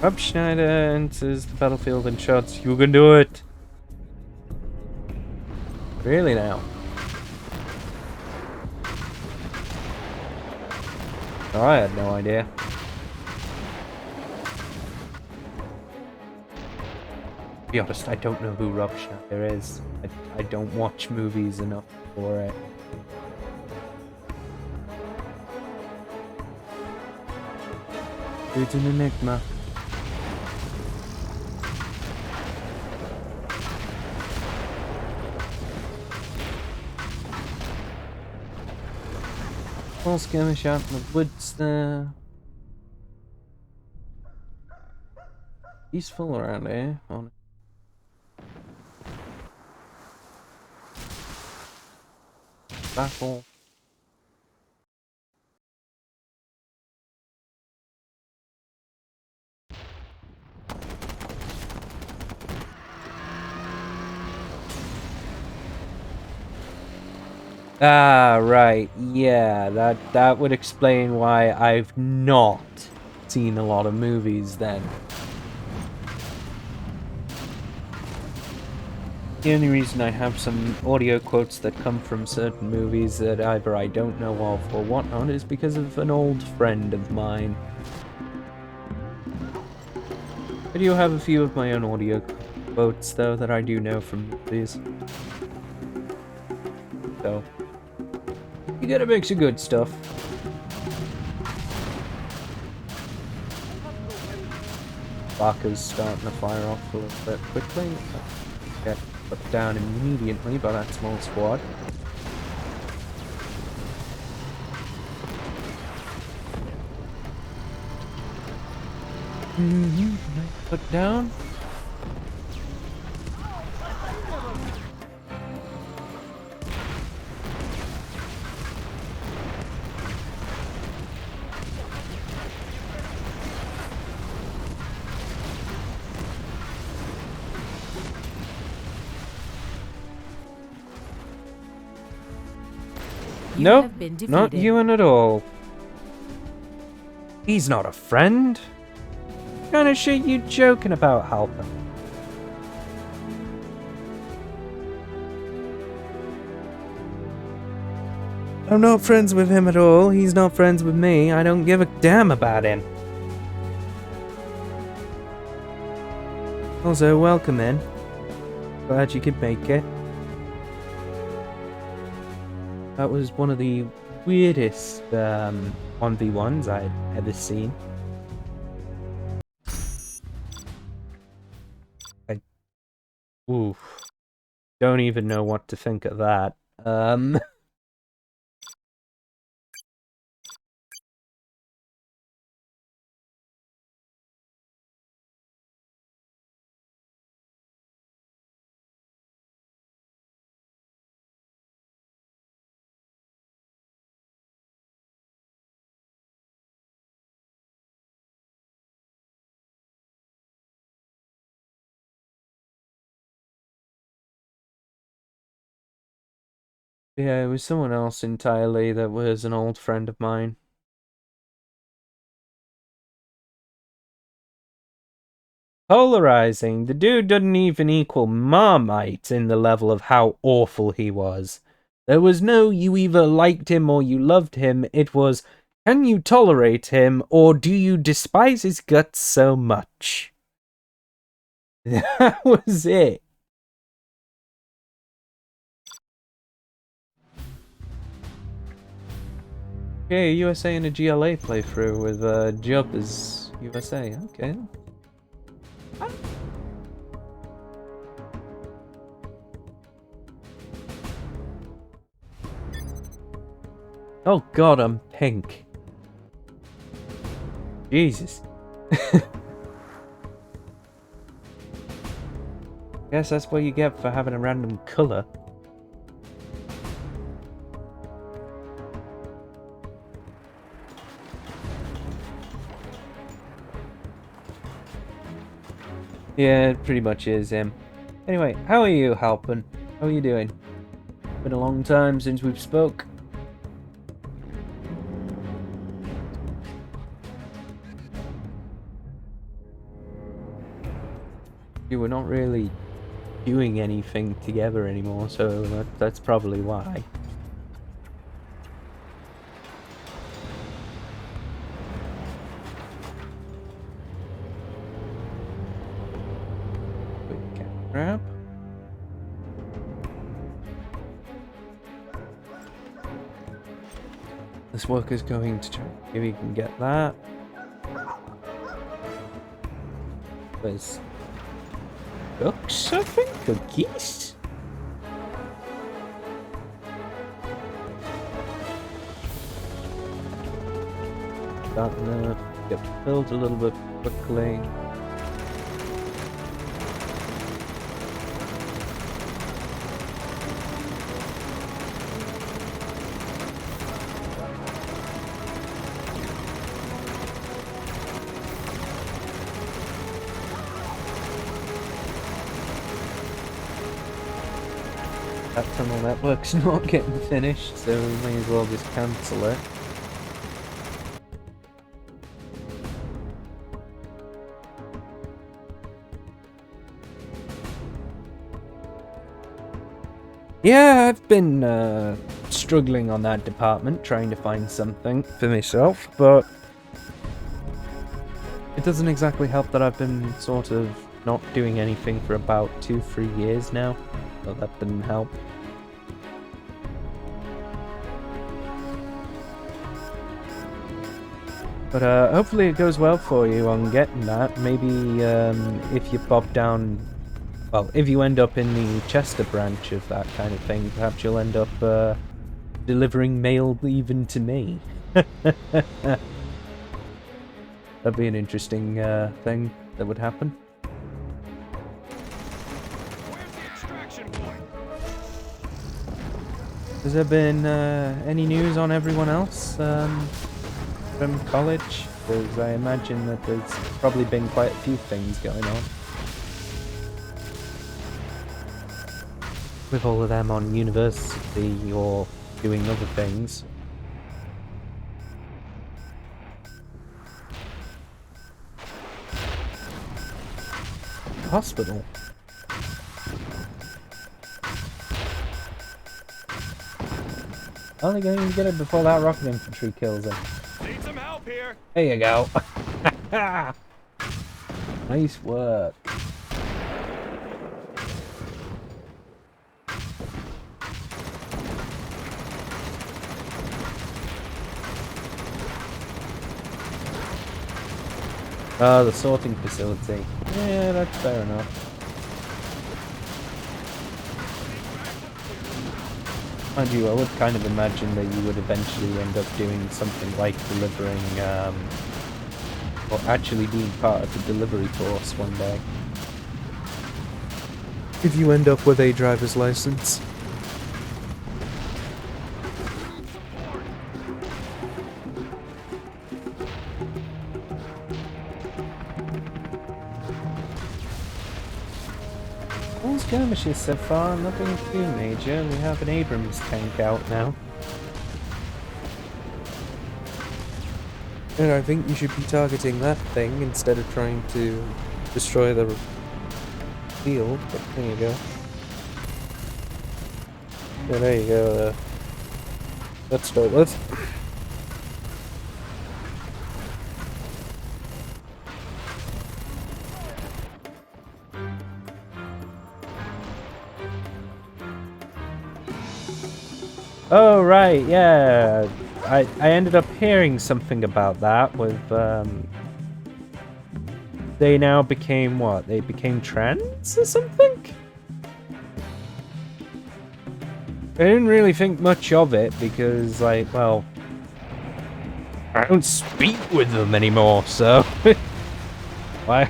Rob Schneider enters the battlefield and shouts, "You can do it!" Really now? Oh, I had no idea. To be honest, I don't know who Rob Schneider is. I don't watch movies enough for it. It's an enigma. Small skirmish out in the woods there. Peaceful around here. Battle. Ah, right. Yeah, that would explain why I've not seen a lot of movies then. The only reason I have some audio quotes that come from certain movies that either I don't know of or whatnot is because of an old friend of mine. I do have a few of my own audio quotes, though, that I do know from movies. So, you get a mix of good stuff. Barker's starting to fire off a little bit quickly. Get put down immediately by that small squad. Put down. You Nope, have been defeated. not Ewan at all. He's not a friend. What kind of shit you joking about, Halpin? I'm not friends with him at all. He's not friends with me. I don't give a damn about him. Also, welcome in. Glad you could make it. That was one of the weirdest 1v1s I'd ever seen. Oof. Don't even know what to think of that. Yeah, it was someone else entirely that was an old friend of mine. Polarizing. The dude doesn't even equal Marmite in the level of how awful he was. There was no you either liked him or you loved him. It was, can you tolerate him or do you despise his guts so much? That was it. Okay, USA and a GLA playthrough with Jubb as USA. Okay. Oh god, I'm pink. Jesus. Guess that's what you get for having a random colour. Yeah, it pretty much is him. Anyway, how are you, Halpin? How are you doing? Been a long time since we've spoke. You were not really doing anything together anymore, so that's probably why. Quick grab. This worker's going to try. Maybe he can get that. There's cooks, I think? Cookies? Starting to get filled a little bit quickly. That tunnel network's not getting finished, so we may as well just cancel it. Yeah, I've been struggling on that department, trying to find something for myself, but it doesn't exactly help that I've been sort of not doing anything for about 2-3 years now, so that didn't help. But hopefully it goes well for you on getting that. Maybe if you pop down, well, if you end up in the Chester branch of that kind of thing, perhaps you'll end up delivering mail even to me. That'd be an interesting thing that would happen. Where's the extraction point? Has there been any news on everyone else from college? Because I imagine that there's probably been quite a few things going on. With all of them on university or doing other things. Hospital. Only going to get it before that rocket infantry kills him. Need some help here. There you go. Nice work. Oh, the sorting facility. Yeah, that's fair enough. Mind you, I would kind of imagine that you would eventually end up doing something like delivering, or actually being part of the delivery force one day. If you end up with a driver's license. All skirmishes so far, nothing too major. We have an Abrams tank out now. And I think you should be targeting that thing instead of trying to destroy the field. But there you go. Yeah, there you go. Let's start with. Oh, right, yeah. I ended up hearing something about that with, they now became what? They became trans or something? I didn't really think much of it because, like, well, I don't speak with them anymore, so why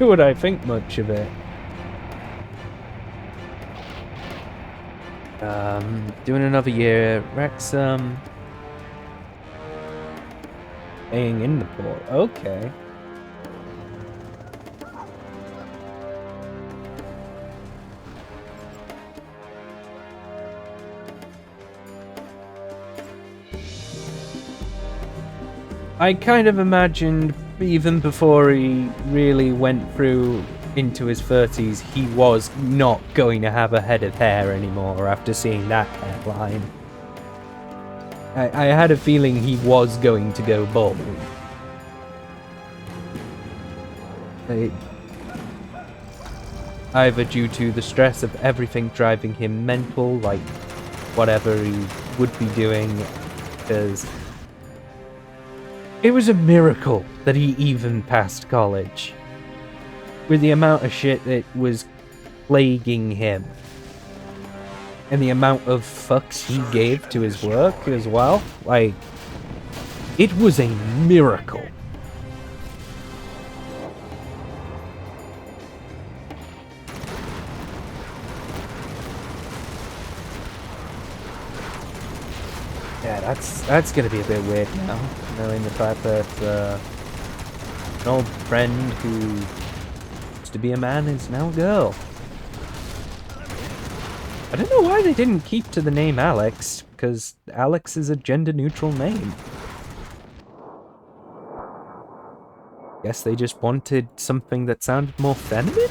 would I think much of it? Doing another year. Wrexham. Staying in the port. Okay. I kind of imagined, even before he really went through into his 30s, he was not going to have a head of hair anymore after seeing that headline. I had a feeling he was going to go bald. Either due to the stress of everything driving him mental, like whatever he would be doing, because it was a miracle that he even passed college. With the amount of shit that was plaguing him. And the amount of fucks he gave to his work as well. Like, it was a miracle. Yeah, that's gonna be a bit weird now, knowing the fact that an old friend who used to be a man is now a girl. I don't know why they didn't keep to the name Alex, because Alex is a gender-neutral name. Guess they just wanted something that sounded more feminine?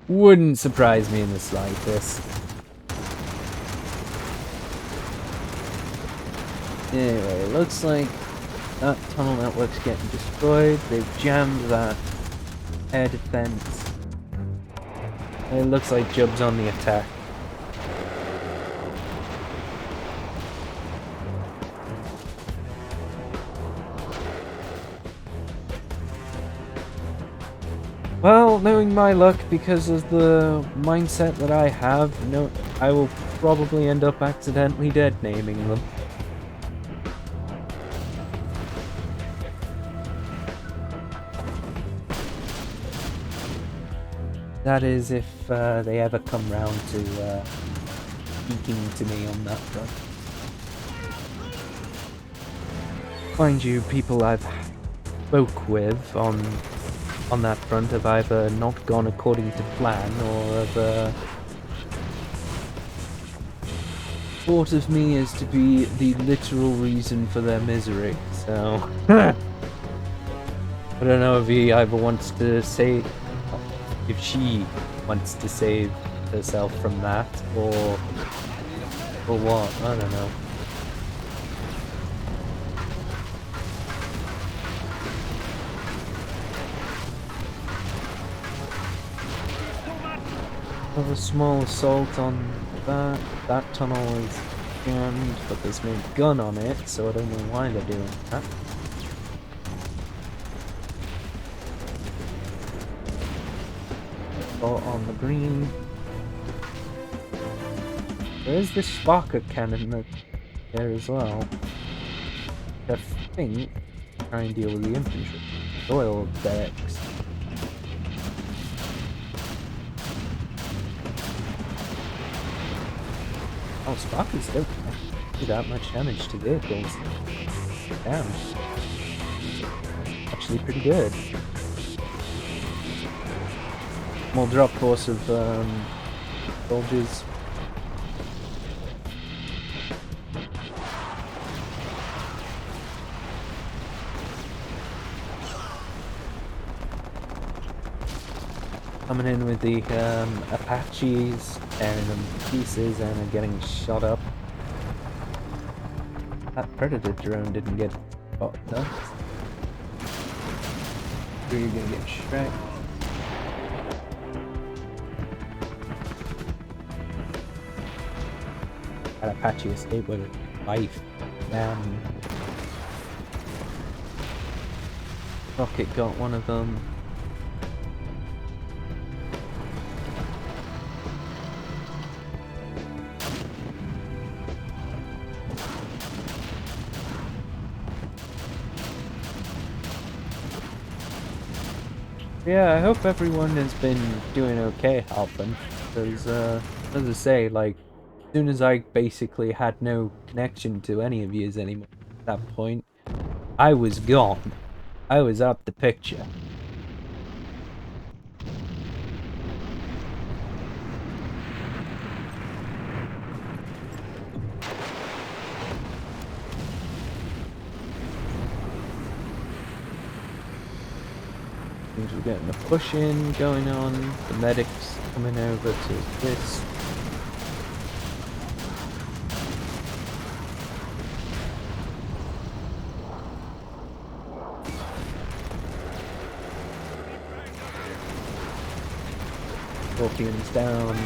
Wouldn't surprise me in the slightest. Anyway, it looks like that tunnel network's getting destroyed. They've jammed that air defense. It looks like Jub's on the attack. Well, knowing my luck, because of the mindset that I have, I will probably end up accidentally dead naming them. That is if they ever come round to speaking to me on that front. Mind you, people I've spoke with on that front have either not gone according to plan or have thought of me as to be the literal reason for their misery. So I don't know if he either wants to say if she wants to save herself from that or what. I don't know. Have a small assault on that. That tunnel is jammed, but there's no gun on it, so I don't know why they're doing that. Assault on the green. There is this sparker cannon there as well. I think try and deal with the infantry. Oil barracks. Oh, Sparky's still can't do that much damage to vehicles. Damn. Actually pretty good. Small drop force of soldiers. Coming in with the Apaches, tearing them to pieces and are getting shot up. That Predator drone didn't get shot though. You're gonna get shreked. That Apache escaped with a life. Damn. Rocket got one of them. Yeah, I hope everyone has been doing okay helping, because, as I say, like, as soon as I basically had no connection to any of yous anymore at that point, I was gone. I was out the picture. Things were getting a push in going on, the medics coming over to this. Scorpions down.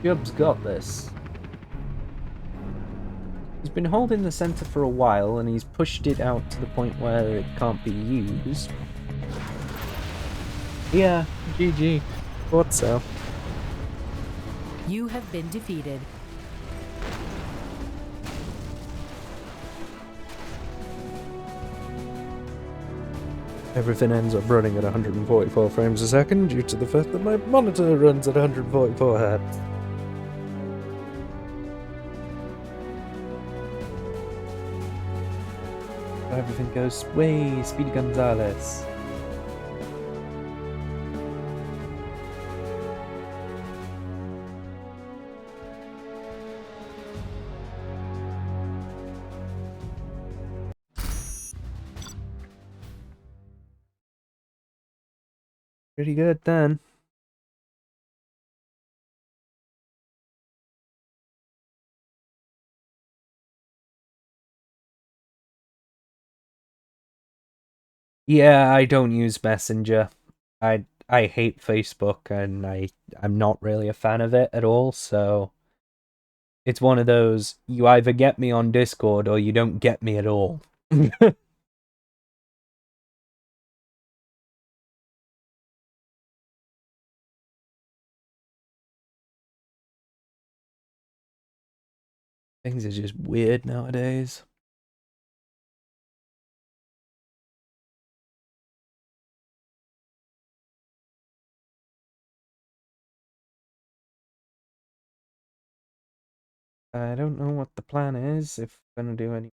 Jub's got this. He's been holding the center for a while and he's pushed it out to the point where it can't be used. Yeah, GG. Thought so. You have been defeated. Everything ends up running at 144 frames a second due to the fact that my monitor runs at 144 Hz. Everything goes way Speedy Gonzales. Pretty good then. Yeah, I don't use Messenger. I hate Facebook and I'm not really a fan of it at all, so it's one of those you either get me on Discord or you don't get me at all. Things are just weird nowadays. I don't know what the plan is, if we're gonna do any.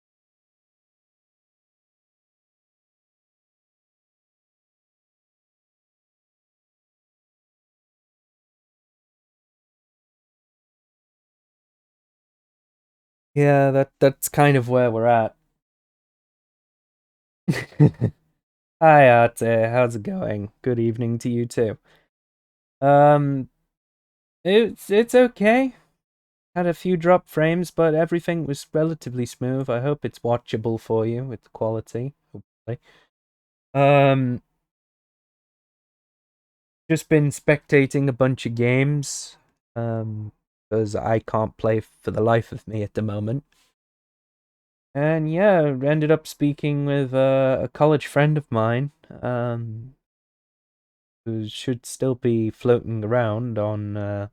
Yeah, that's kind of where we're at. Hi Arte, how's it going? Good evening to you too. Um, it's okay. Had a few drop frames, but everything was relatively smooth. I hope it's watchable for you with quality, hopefully. Um, just been spectating a bunch of games, because I can't play for the life of me at the moment. And yeah, ended up speaking with a college friend of mine, who should still be floating around on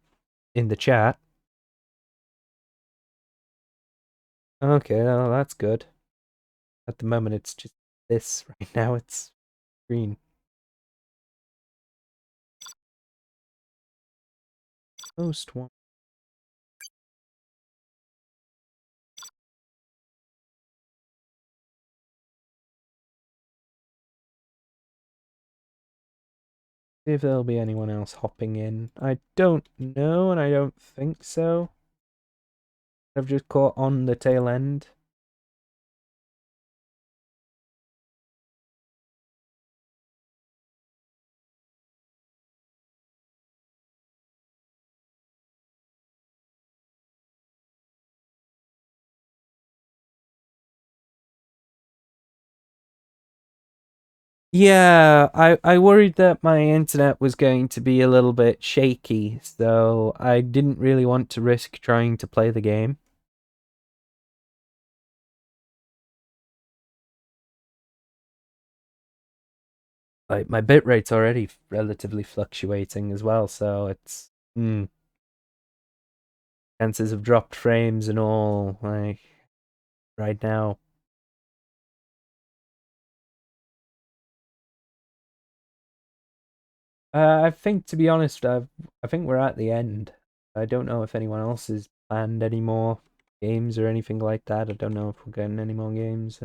in the chat. Okay, well, that's good. At the moment, it's just this right now. It's green. Post one. See if there'll be anyone else hopping in. I don't know, and I don't think so. I've just caught on the tail end. Yeah, I worried that my internet was going to be a little bit shaky, so I didn't really want to risk trying to play the game. Like, my bitrate's already relatively fluctuating as well, so it's chances of dropped frames and all, like, right now. I think, to be honest, I think we're at the end. I don't know if anyone else has planned any more games or anything like that. I don't know if we're getting any more games.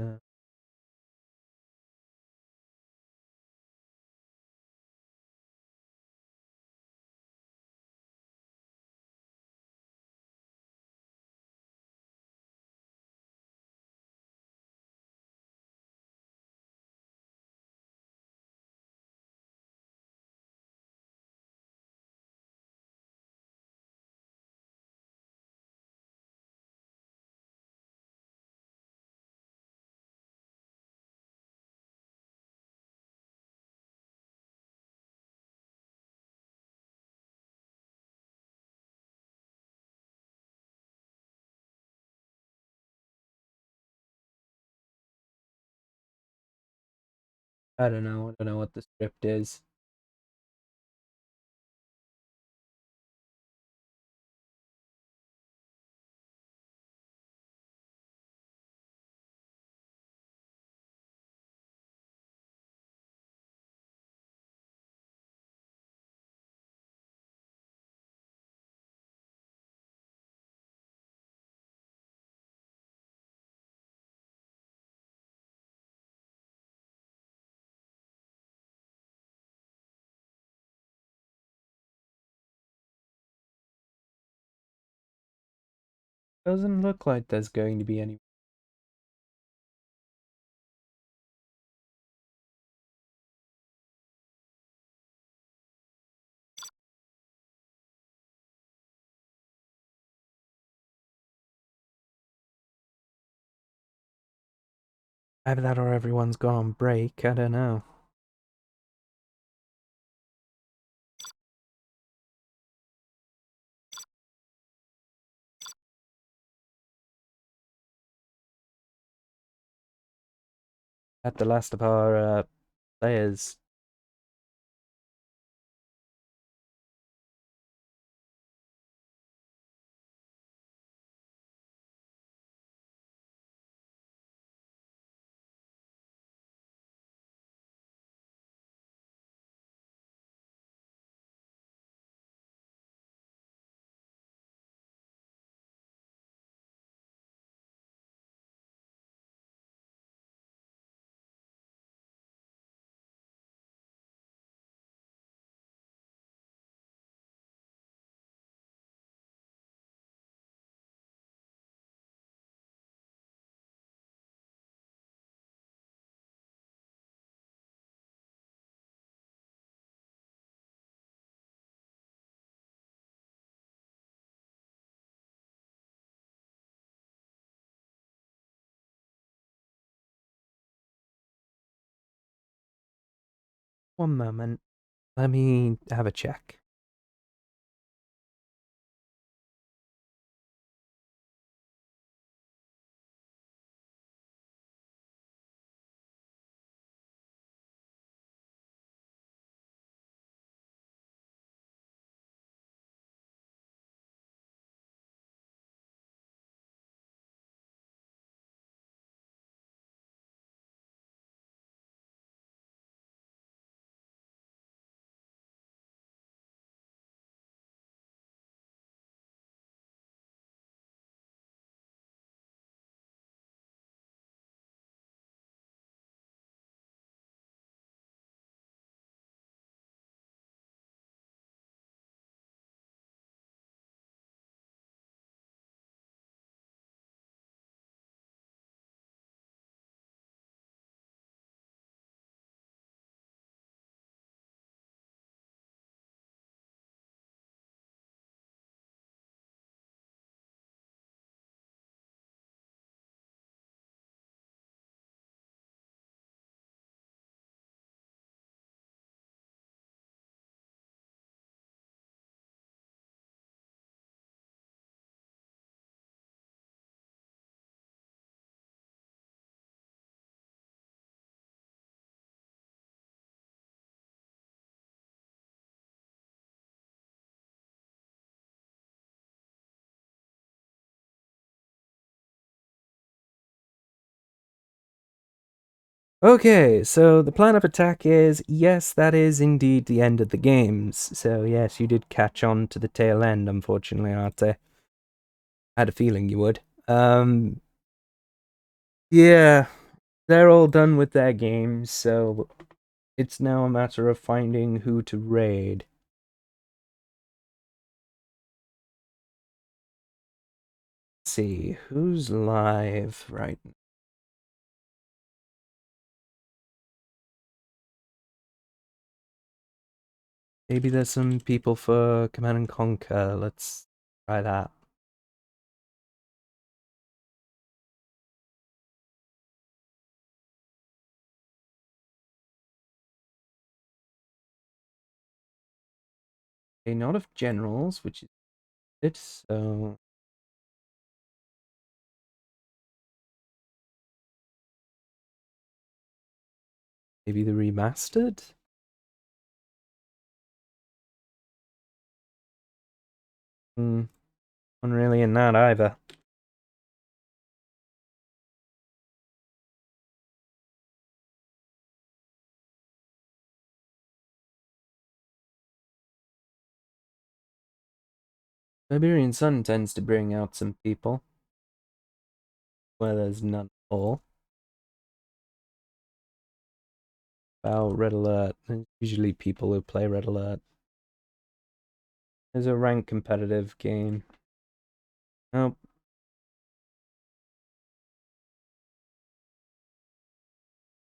I don't know. I don't know what the script is. Doesn't look like there's going to be any. Either that or everyone's gone on break. I don't know. At the last of our players. One moment. Let me have a check. Okay, so the plan of attack is, yes, that is indeed the end of the games. So yes, you did catch on to the tail end, unfortunately, Arte. I had a feeling you would. Yeah, they're all done with their games, so it's now a matter of finding who to raid. Let's see, who's live right now? Maybe there's some people for Command and Conquer. Let's try that. Okay, not of generals, which is it, so maybe the remastered? Not really in that either. Siberian Sun tends to bring out some people where there's none at all. About Red Alert, there's usually people who play Red Alert. There's a ranked competitive game. Nope.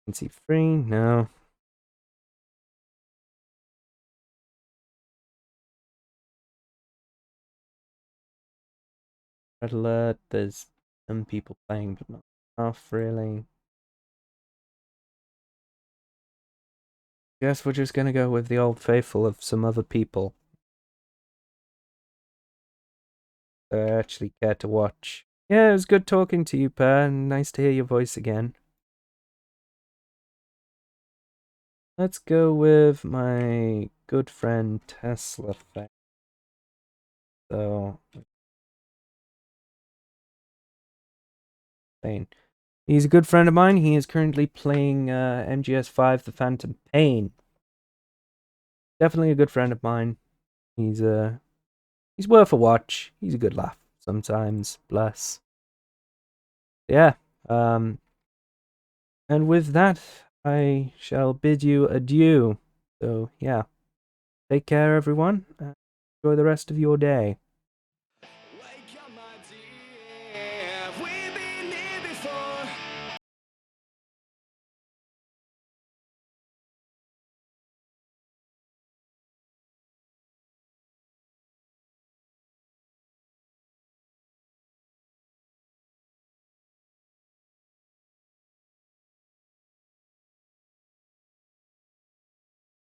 Fancy free? No. Red Alert, there's some people playing, but not enough, really. Guess we're just gonna go with the old faithful of some other people that I actually care to watch. Yeah, it was good talking to you, Per. Nice to hear your voice again. Let's go with my good friend Tesla. So, he's a good friend of mine. He is currently playing MGS5: The Phantom Pain. Definitely a good friend of mine. He's worth a watch. He's a good laugh sometimes. Bless. Yeah. And with that, I shall bid you adieu. So yeah, take care, everyone. Enjoy the rest of your day. Wake up, my dear. We've been here before.